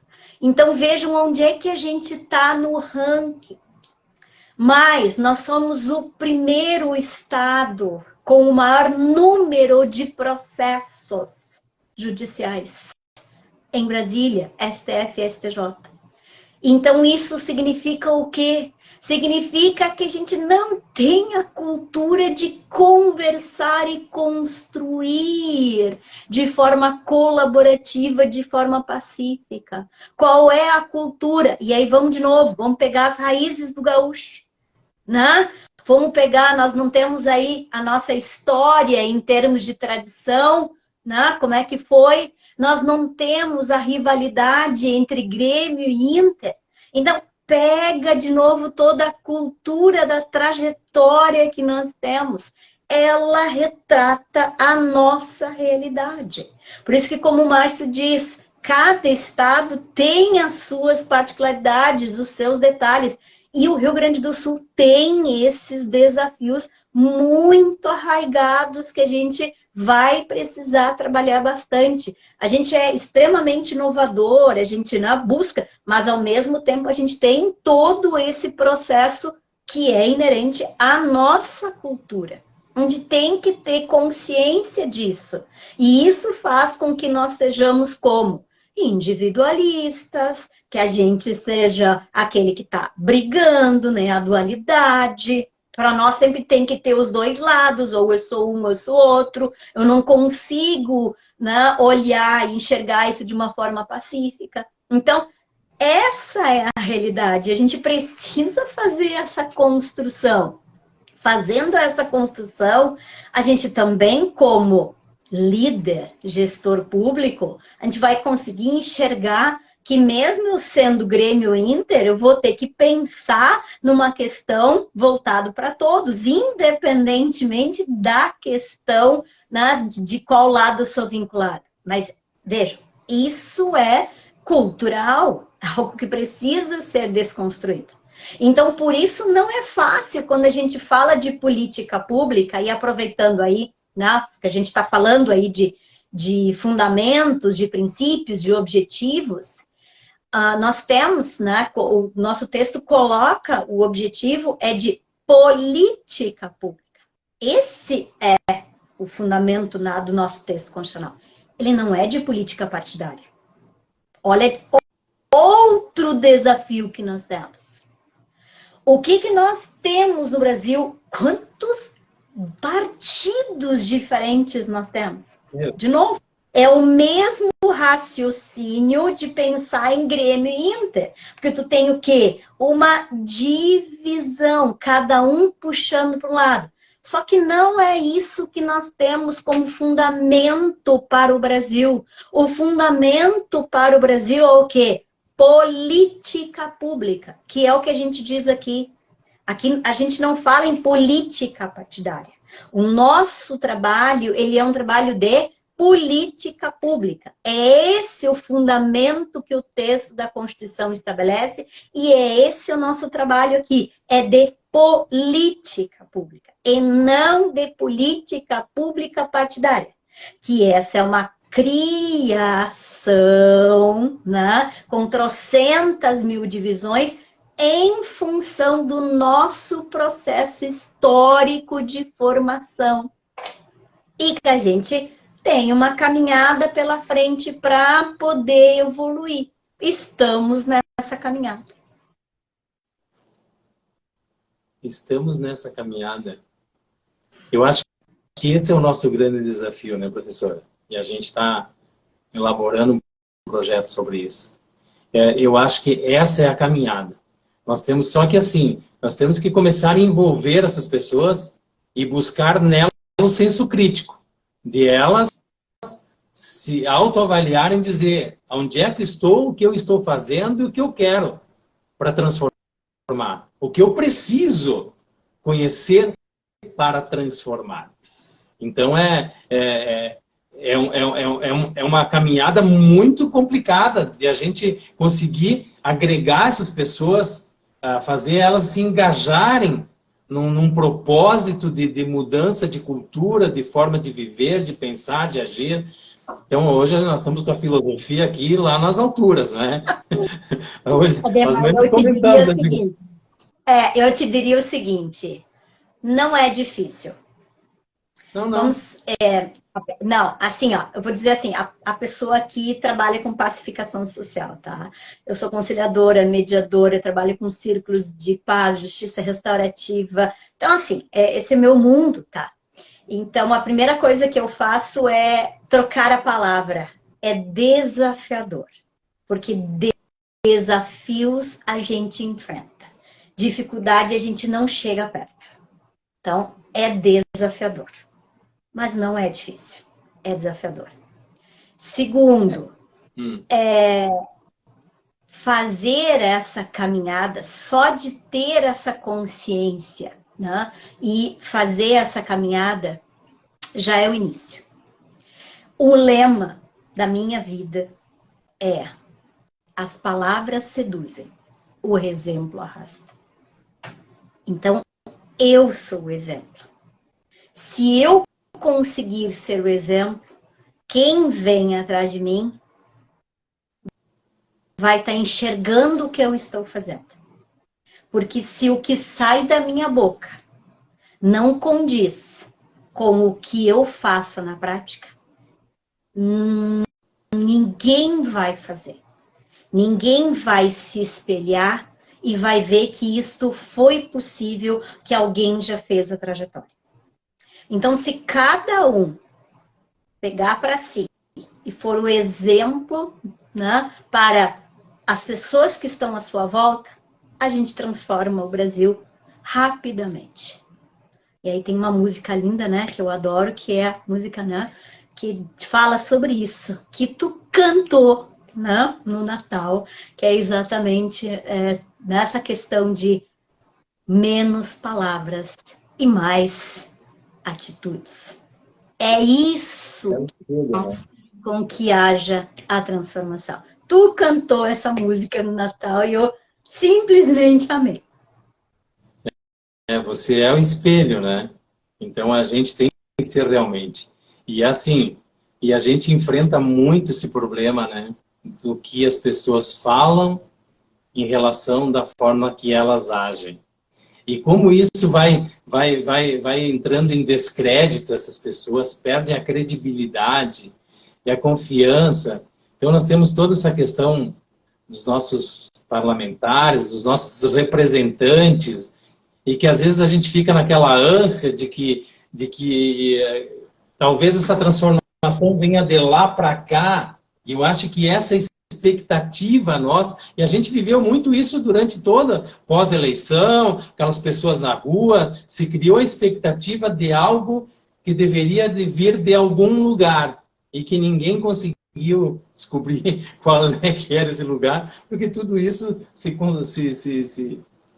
Então vejam onde é que a gente está no ranking. Mas nós somos o primeiro estado com o maior número de processos judiciais em Brasília, STF e STJ. Então isso significa o quê? Significa que a gente não tem a cultura de conversar e construir de forma colaborativa, de forma pacífica. Qual é a cultura? E aí vamos de novo, vamos pegar as raízes do gaúcho, né? Vamos pegar, nós não temos aí a nossa história em termos de tradição, né? Como é que foi? Nós não temos a rivalidade entre Grêmio e Inter. Então, pega de novo toda a cultura da trajetória que nós temos. Ela retrata a nossa realidade. Por isso que, como o Márcio diz, cada estado tem as suas particularidades, os seus detalhes. E o Rio Grande do Sul tem esses desafios muito arraigados que a gente vai precisar trabalhar bastante. A gente é extremamente inovador, a gente busca, mas ao mesmo tempo a gente tem todo esse processo que é inerente à nossa cultura, onde tem que ter consciência disso. E isso faz com que nós sejamos como individualistas, que a gente seja aquele que está brigando, né? A dualidade. Para nós sempre tem que ter os dois lados, ou eu sou um, ou eu sou outro. Eu não consigo, né, olhar e enxergar isso de uma forma pacífica. Então, essa é a realidade. A gente precisa fazer essa construção. Fazendo essa construção, a gente também, como líder, gestor público, a gente vai conseguir enxergar que mesmo eu sendo Grêmio Inter, eu vou ter que pensar numa questão voltada para todos, independentemente da questão, né, de qual lado eu sou vinculado. Mas, vejam, isso é cultural, algo que precisa ser desconstruído. Então, por isso não é fácil quando a gente fala de política pública, e aproveitando aí, né, que a gente está falando aí de fundamentos, de princípios, de objetivos, nós temos, né, o nosso texto coloca o objetivo é de política pública. Esse é o fundamento do nosso texto constitucional. Ele não é de política partidária. Olha outro desafio que nós temos. O que nós temos no Brasil? Quantos partidos diferentes nós temos? De novo, é o mesmo raciocínio de pensar em Grêmio e Inter. Porque tu tem o quê? Uma divisão, cada um puxando para um lado. Só que não é isso que nós temos como fundamento para o Brasil. O fundamento para o Brasil é o quê? Política pública, que é o que a gente diz aqui. Aqui a gente não fala em política partidária. O nosso trabalho, ele é um trabalho de política pública. É esse o fundamento que o texto da Constituição estabelece e é esse o nosso trabalho aqui. É de política pública e não de política pública partidária. Que essa é uma criação, né, com trocentas mil divisões em função do nosso processo histórico de formação. E que a gente tem uma caminhada pela frente para poder evoluir. Estamos nessa caminhada. Estamos nessa caminhada. Eu acho que esse é o nosso grande desafio, né, professora? E a gente está elaborando um projeto sobre isso. Eu acho que essa é a caminhada. Nós temos só que assim, nós temos que começar a envolver essas pessoas e buscar nelas um senso crítico, de elas se autoavaliarem e dizer onde é que estou, o que eu estou fazendo e o que eu quero para transformar. O que eu preciso conhecer para transformar. Então é uma caminhada muito complicada de a gente conseguir agregar essas pessoas, fazer elas se engajarem num propósito de mudança de cultura, de forma de viver, de pensar, de agir. Então hoje nós estamos com a filosofia aqui lá nas alturas, né? Hoje, eu te diria o seguinte, não é difícil. Não. Não, assim, ó, eu vou dizer assim, a pessoa que trabalha com pacificação social, tá? Eu sou conciliadora, mediadora, trabalho com círculos de paz, justiça restaurativa. Então, assim, esse é meu mundo, tá? Então, a primeira coisa que eu faço é trocar a palavra. É desafiador. Porque desafios a gente enfrenta. Dificuldade a gente não chega perto. Então, é desafiador. Mas não é difícil. É desafiador. Segundo, fazer essa caminhada, só de ter essa consciência, né, e fazer essa caminhada, já é o início. O lema da minha vida é: as palavras seduzem, o exemplo arrasta. Então, eu sou o exemplo. Se eu conseguir ser o exemplo, quem vem atrás de mim vai estar enxergando o que eu estou fazendo. Porque se o que sai da minha boca não condiz com o que eu faço na prática, ninguém vai fazer. Ninguém vai se espelhar e vai ver que isto foi possível, que alguém já fez a trajetória. Então, se cada um pegar para si e for o exemplo, né, para as pessoas que estão à sua volta, a gente transforma o Brasil rapidamente. E aí tem uma música linda, né, que eu adoro, que é a música, né, que fala sobre isso, que tu cantou, né, no Natal, que é exatamente nessa questão de menos palavras e mais atitudes. É isso com que haja a transformação. Tu cantou essa música no Natal e eu simplesmente amei. Você é o espelho, né? Então a gente tem que ser realmente. E assim, e a gente enfrenta muito esse problema, né? Do que as pessoas falam em relação da forma que elas agem. E como isso vai entrando em descrédito, essas pessoas perdem a credibilidade e a confiança. Então nós temos toda essa questão dos nossos parlamentares, dos nossos representantes, e que às vezes a gente fica naquela ânsia de que talvez essa transformação venha de lá para cá. E eu acho que essa expectativa a nós, e a gente viveu muito isso durante toda pós-eleição, aquelas pessoas na rua, se criou a expectativa de algo que deveria vir de algum lugar, e que ninguém conseguiu descobrir qual é que era esse lugar, porque tudo isso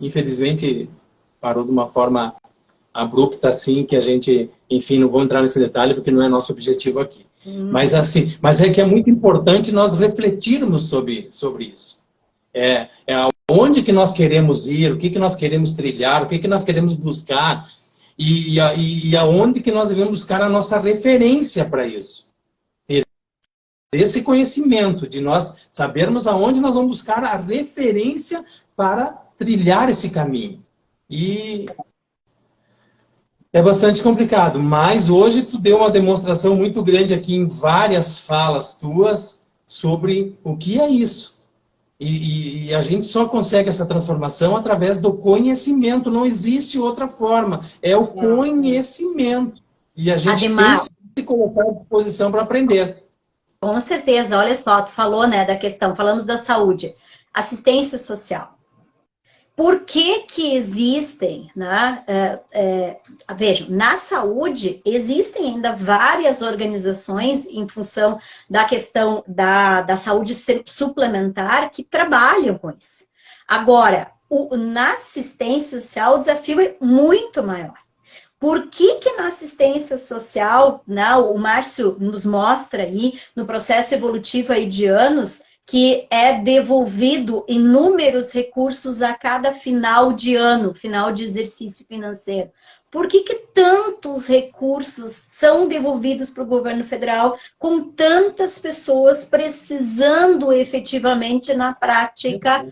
infelizmente parou de uma forma abrupta, assim, que a gente, enfim, não vou entrar nesse detalhe, porque não é nosso objetivo aqui. Mas assim, mas é que é muito importante nós refletirmos sobre isso. É aonde que nós queremos ir, o que nós queremos trilhar, o que nós queremos buscar, e aonde que nós devemos buscar a nossa referência para isso. Ter esse conhecimento, de nós sabermos aonde nós vamos buscar a referência para trilhar esse caminho. E é bastante complicado, mas hoje tu deu uma demonstração muito grande aqui em várias falas tuas sobre o que é isso. E a gente só consegue essa transformação através do conhecimento, não existe outra forma, é o conhecimento. E a gente tem que se colocar à disposição para aprender. Com certeza, olha só, tu falou, né, da questão, falamos da saúde, assistência social. Por que existem, né? Vejam, na saúde existem ainda várias organizações em função da questão da saúde suplementar que trabalham com isso. Agora, na assistência social o desafio é muito maior. Por que na assistência social, né, o Márcio nos mostra aí, no processo evolutivo aí de anos, que é devolvido inúmeros recursos a cada final de ano, final de exercício financeiro. Por que tantos recursos são devolvidos para o governo federal com tantas pessoas precisando efetivamente na prática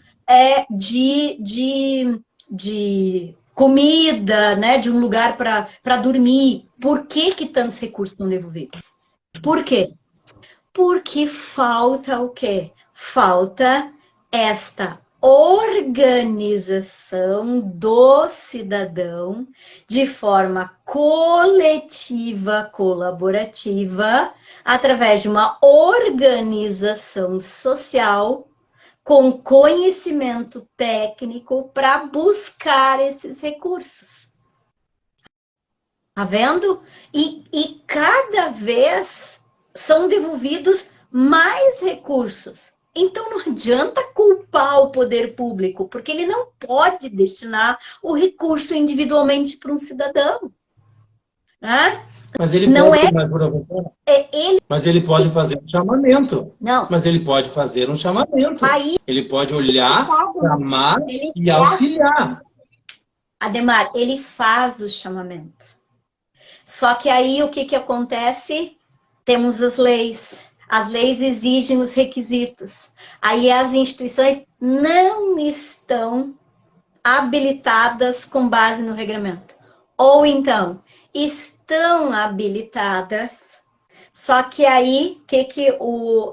de comida, né, de um lugar para dormir? Por que tantos recursos são devolvidos? Por quê? Porque falta o quê? Falta esta organização do cidadão de forma coletiva, colaborativa, através de uma organização social com conhecimento técnico para buscar esses recursos. Tá vendo? E cada vez são devolvidos mais recursos. Então não adianta culpar o poder público, porque ele não pode destinar o recurso individualmente para um cidadão. Né? Mas ele pode fazer um chamamento. Não. Mas ele pode fazer um chamamento. Aí, ele pode olhar, chamar e auxiliar. Ademar, ele faz o chamamento. Só que aí o que acontece? Temos as leis. As leis exigem os requisitos. Aí as instituições não estão habilitadas com base no regramento. Ou então, estão habilitadas, só que aí, o que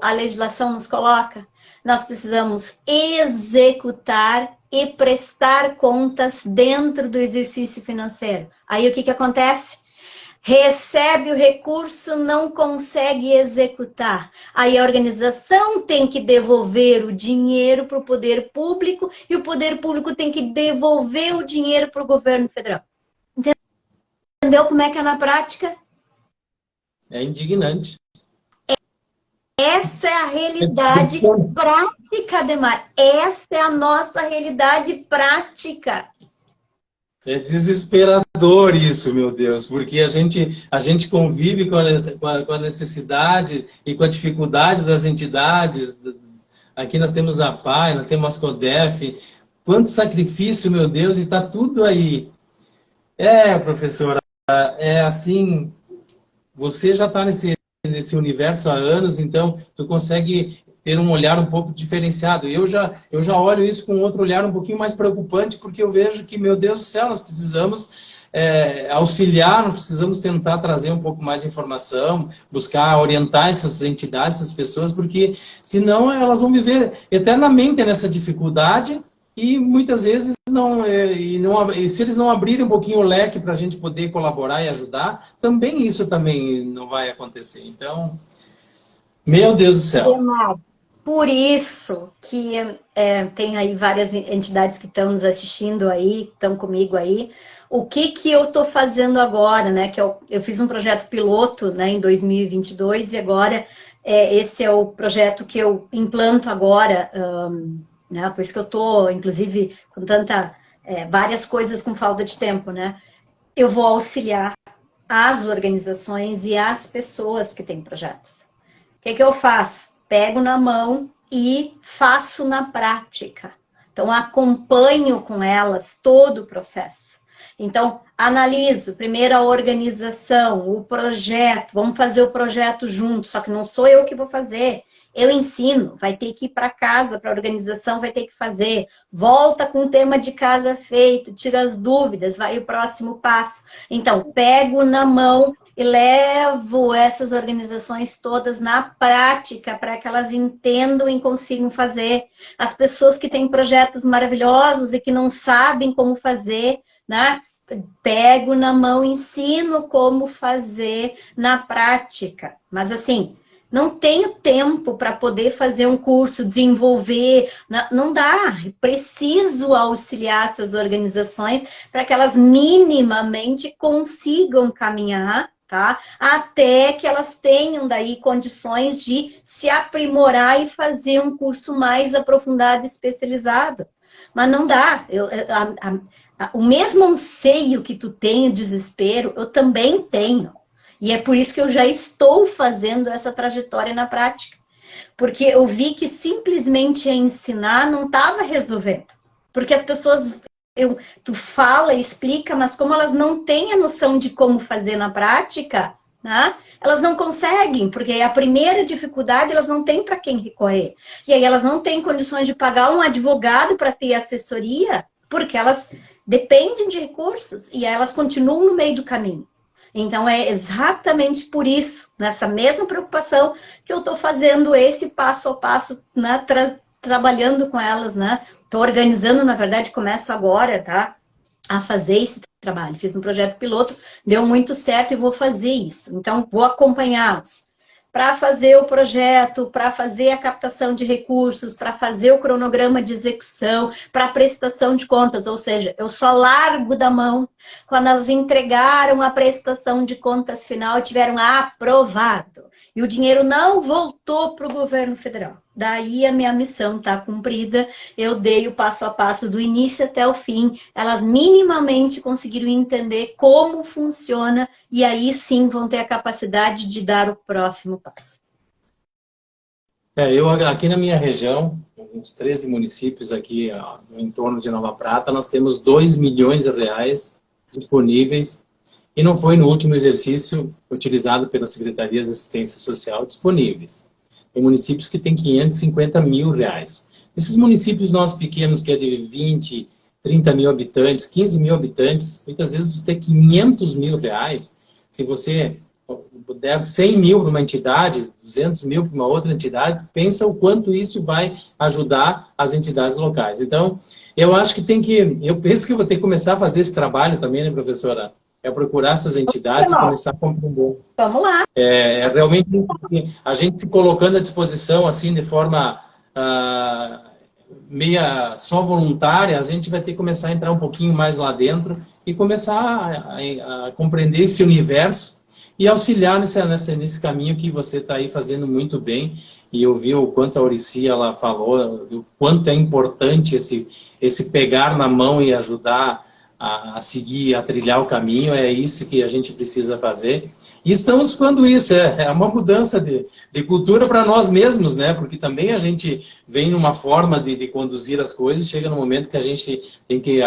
a legislação nos coloca? Nós precisamos executar e prestar contas dentro do exercício financeiro. Aí o que acontece? Recebe o recurso, não consegue executar. Aí a organização tem que devolver o dinheiro para o poder público e o poder público tem que devolver o dinheiro para o governo federal. Entendeu como é que é na prática? É indignante. Essa é a realidade prática, Ademar. Essa é a nossa realidade prática. É desesperador isso, meu Deus, porque a gente convive com a necessidade e com a dificuldade das entidades. Aqui nós temos a PAI, nós temos a CODEF. Quanto sacrifício, meu Deus, e está tudo aí. Professora, é assim, você já está nesse universo há anos, então tu consegue ter um olhar um pouco diferenciado. Eu já olho isso com outro olhar um pouquinho mais preocupante, porque eu vejo que, meu Deus do céu, nós precisamos auxiliar, nós precisamos tentar trazer um pouco mais de informação, buscar orientar essas entidades, essas pessoas, porque senão elas vão viver eternamente nessa dificuldade e muitas vezes se eles não abrirem um pouquinho o leque para a gente poder colaborar e ajudar, isso também não vai acontecer. Então, meu Deus do céu. por isso que tem aí várias entidades que estão nos assistindo aí, estão comigo aí. O que eu estou fazendo agora, né? Que eu fiz um projeto piloto, né, em 2022 e agora esse é o projeto que eu implanto agora, né? Por isso que eu estou, inclusive, com várias coisas com falta de tempo, né? Eu vou auxiliar as organizações e as pessoas que têm projetos. O que eu faço? Pego na mão e faço na prática. Então, acompanho com elas todo o processo. Então, analiso primeiro a organização, o projeto, vamos fazer o projeto junto, só que não sou eu que vou fazer, eu ensino, vai ter que ir para casa, para a organização vai ter que fazer, volta com o tema de casa feito, tira as dúvidas, vai o próximo passo. Então, pego na mão e levo essas organizações todas na prática para que elas entendam e consigam fazer. As pessoas que têm projetos maravilhosos e que não sabem como fazer, né? Pego na mão, ensino como fazer na prática. Mas assim, não tenho tempo para poder fazer um curso, desenvolver, não dá. Preciso auxiliar essas organizações para que elas minimamente consigam caminhar, tá? Até que elas tenham daí condições de se aprimorar e fazer um curso mais aprofundado, especializado. Mas não dá. O mesmo anseio que tu tem, desespero, eu também tenho. E é por isso que eu já estou fazendo essa trajetória na prática. Porque eu vi que simplesmente ensinar não estava resolvendo. Porque as pessoas, tu fala, explica, mas como elas não têm a noção de como fazer na prática, né? Elas não conseguem, porque a primeira dificuldade elas não têm para quem recorrer. E aí elas não têm condições de pagar um advogado para ter assessoria, porque elas dependem de recursos e aí elas continuam no meio do caminho. Então, é exatamente por isso, nessa mesma preocupação, que eu estou fazendo esse passo a passo, né, trabalhando com elas, né? Estou organizando, na verdade, começo agora, tá? A fazer esse trabalho. Fiz um projeto piloto, deu muito certo e vou fazer isso. Então, vou acompanhá-los para fazer o projeto, para fazer a captação de recursos, para fazer o cronograma de execução, para a prestação de contas, ou seja, eu só largo da mão quando elas entregaram a prestação de contas final e tiveram aprovado. E o dinheiro não voltou para o governo federal. Daí a minha missão está cumprida, eu dei o passo a passo do início até o fim, elas minimamente conseguiram entender como funciona e aí sim vão ter a capacidade de dar o próximo passo. Eu aqui na minha região, uns 13 municípios aqui no entorno de Nova Prata, nós temos 2 milhões de reais disponíveis e não foi no último exercício utilizado pela Secretaria de Assistência Social disponíveis. Tem municípios que têm 550 mil reais. Esses municípios nossos pequenos, que é de 20, 30 mil habitantes, 15 mil habitantes, muitas vezes você tem 500 mil reais. Se você der 100 mil para uma entidade, 200 mil para uma outra entidade, pensa o quanto isso vai ajudar as entidades locais. Então, eu acho que eu penso que eu vou ter que começar a fazer esse trabalho também, né, professora? É procurar essas entidades e começar a compreender. Vamos lá. Realmente a gente se colocando à disposição assim de forma meia só voluntária, a gente vai ter que começar a entrar um pouquinho mais lá dentro e começar a compreender esse universo e auxiliar nesse caminho que você está aí fazendo muito bem. E eu vi o quanto a Aurici ela falou, o quanto é importante esse pegar na mão e ajudar a seguir, a trilhar o caminho. É isso que a gente precisa fazer. E estamos ficando isso, é uma mudança de cultura para nós mesmos, né? Porque também a gente vem numa forma de conduzir as coisas, chega no momento que a gente tem que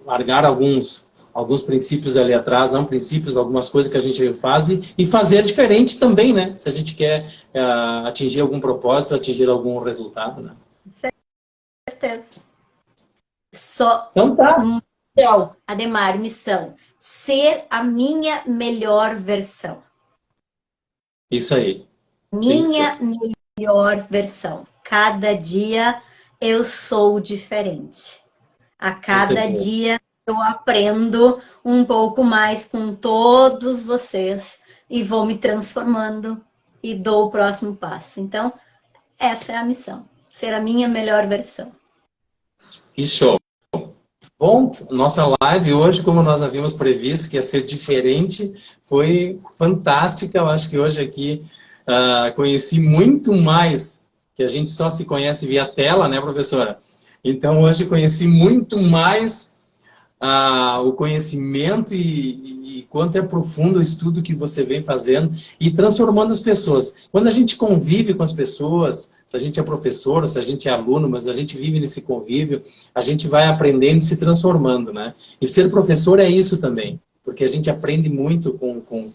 largar alguns princípios ali atrás, não princípios, algumas coisas que a gente faz e fazer diferente também, né? Se a gente quer atingir algum propósito, atingir algum resultado, né? Certeza. Então tá. Missão, Ademar, missão. Ser a minha melhor versão. Isso aí. Minha melhor versão. Cada dia eu sou diferente. A cada dia eu aprendo um pouco mais com todos vocês e vou me transformando e dou o próximo passo. Então, essa é a missão. Ser a minha melhor versão. Que show! Bom, nossa live hoje, como nós havíamos previsto, que ia ser diferente, foi fantástica. Eu acho que hoje aqui conheci muito mais, que a gente só se conhece via tela, né, professora? Então, hoje conheci muito mais o conhecimento e quanto é profundo o estudo que você vem fazendo e transformando as pessoas. Quando a gente convive com as pessoas, se a gente é professor, se a gente é aluno, mas a gente vive nesse convívio, a gente vai aprendendo e se transformando, né? E ser professor é isso também, porque a gente aprende muito com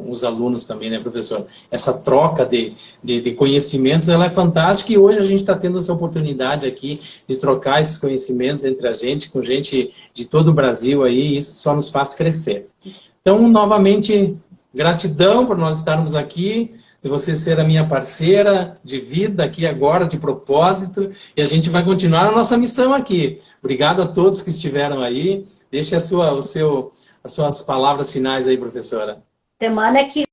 os alunos também, né, professor? Essa troca de conhecimentos, ela é fantástica e hoje a gente está tendo essa oportunidade aqui de trocar esses conhecimentos entre a gente, com gente de todo o Brasil aí, e isso só nos faz crescer. Então, novamente, gratidão por nós estarmos aqui, de você ser a minha parceira de vida aqui agora, de propósito, e a gente vai continuar a nossa missão aqui. Obrigado a todos que estiveram aí. Deixe as suas palavras finais aí, professora. Semana que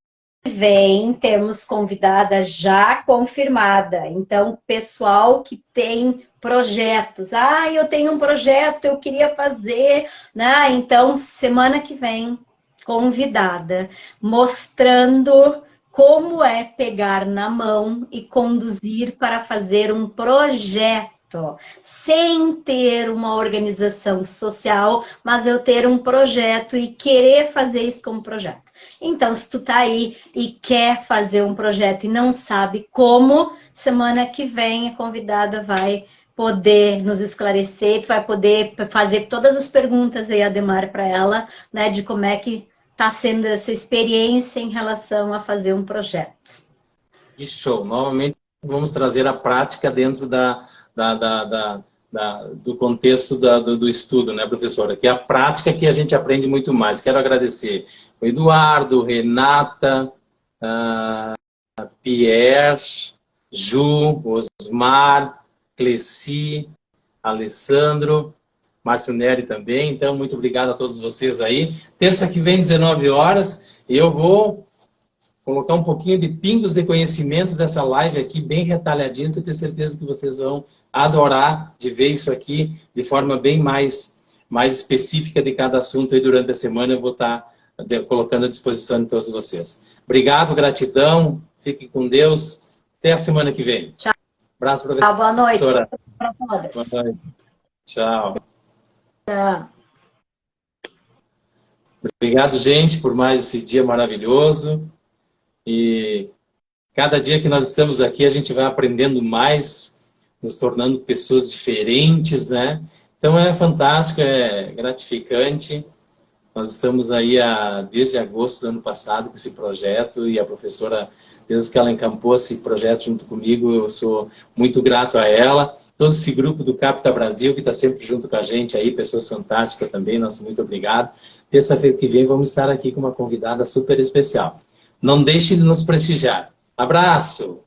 vem temos convidada já confirmada. Então, pessoal que tem projetos. Eu tenho um projeto, eu queria fazer, né? Então, semana que vem, convidada, mostrando como é pegar na mão e conduzir para fazer um projeto, sem ter uma organização social, mas eu ter um projeto e querer fazer isso como projeto. Então, se tu tá aí e quer fazer um projeto e não sabe como, semana que vem a convidada vai poder nos esclarecer, tu vai poder fazer todas as perguntas aí, Ademar, para ela, né, de como é que está sendo essa experiência em relação a fazer um projeto. Que show! Novamente vamos trazer a prática dentro do contexto do estudo, né, professora? Que é a prática que a gente aprende muito mais. Quero agradecer o Eduardo, Renata, Pierre, Ju, Osmar, Cleci, Alessandro, Márcio Neri também. Então, muito obrigado a todos vocês aí. Terça que vem, 19 horas, eu vou colocar um pouquinho de pingos de conhecimento dessa live aqui, bem retalhadinho. Eu tenho certeza que vocês vão adorar de ver isso aqui de forma bem mais específica de cada assunto. E durante a semana eu vou estar colocando à disposição de todos vocês. Obrigado, gratidão. Fiquem com Deus. Até a semana que vem. Tchau. Abraço, professora. Boa noite. Boa noite. Tchau. Tchau. Obrigado, gente, por mais esse dia maravilhoso. E cada dia que nós estamos aqui, a gente vai aprendendo mais, nos tornando pessoas diferentes, né? Então é fantástico, é gratificante. Nós estamos aí desde agosto do ano passado com esse projeto e a professora, desde que ela encampou esse projeto junto comigo, eu sou muito grato a ela. Todo esse grupo do Capta Brasil, que está sempre junto com a gente aí, pessoas fantásticas também, nosso muito obrigado. Terça-feira que vem vamos estar aqui com uma convidada super especial. Não deixe de nos prestigiar. Abraço!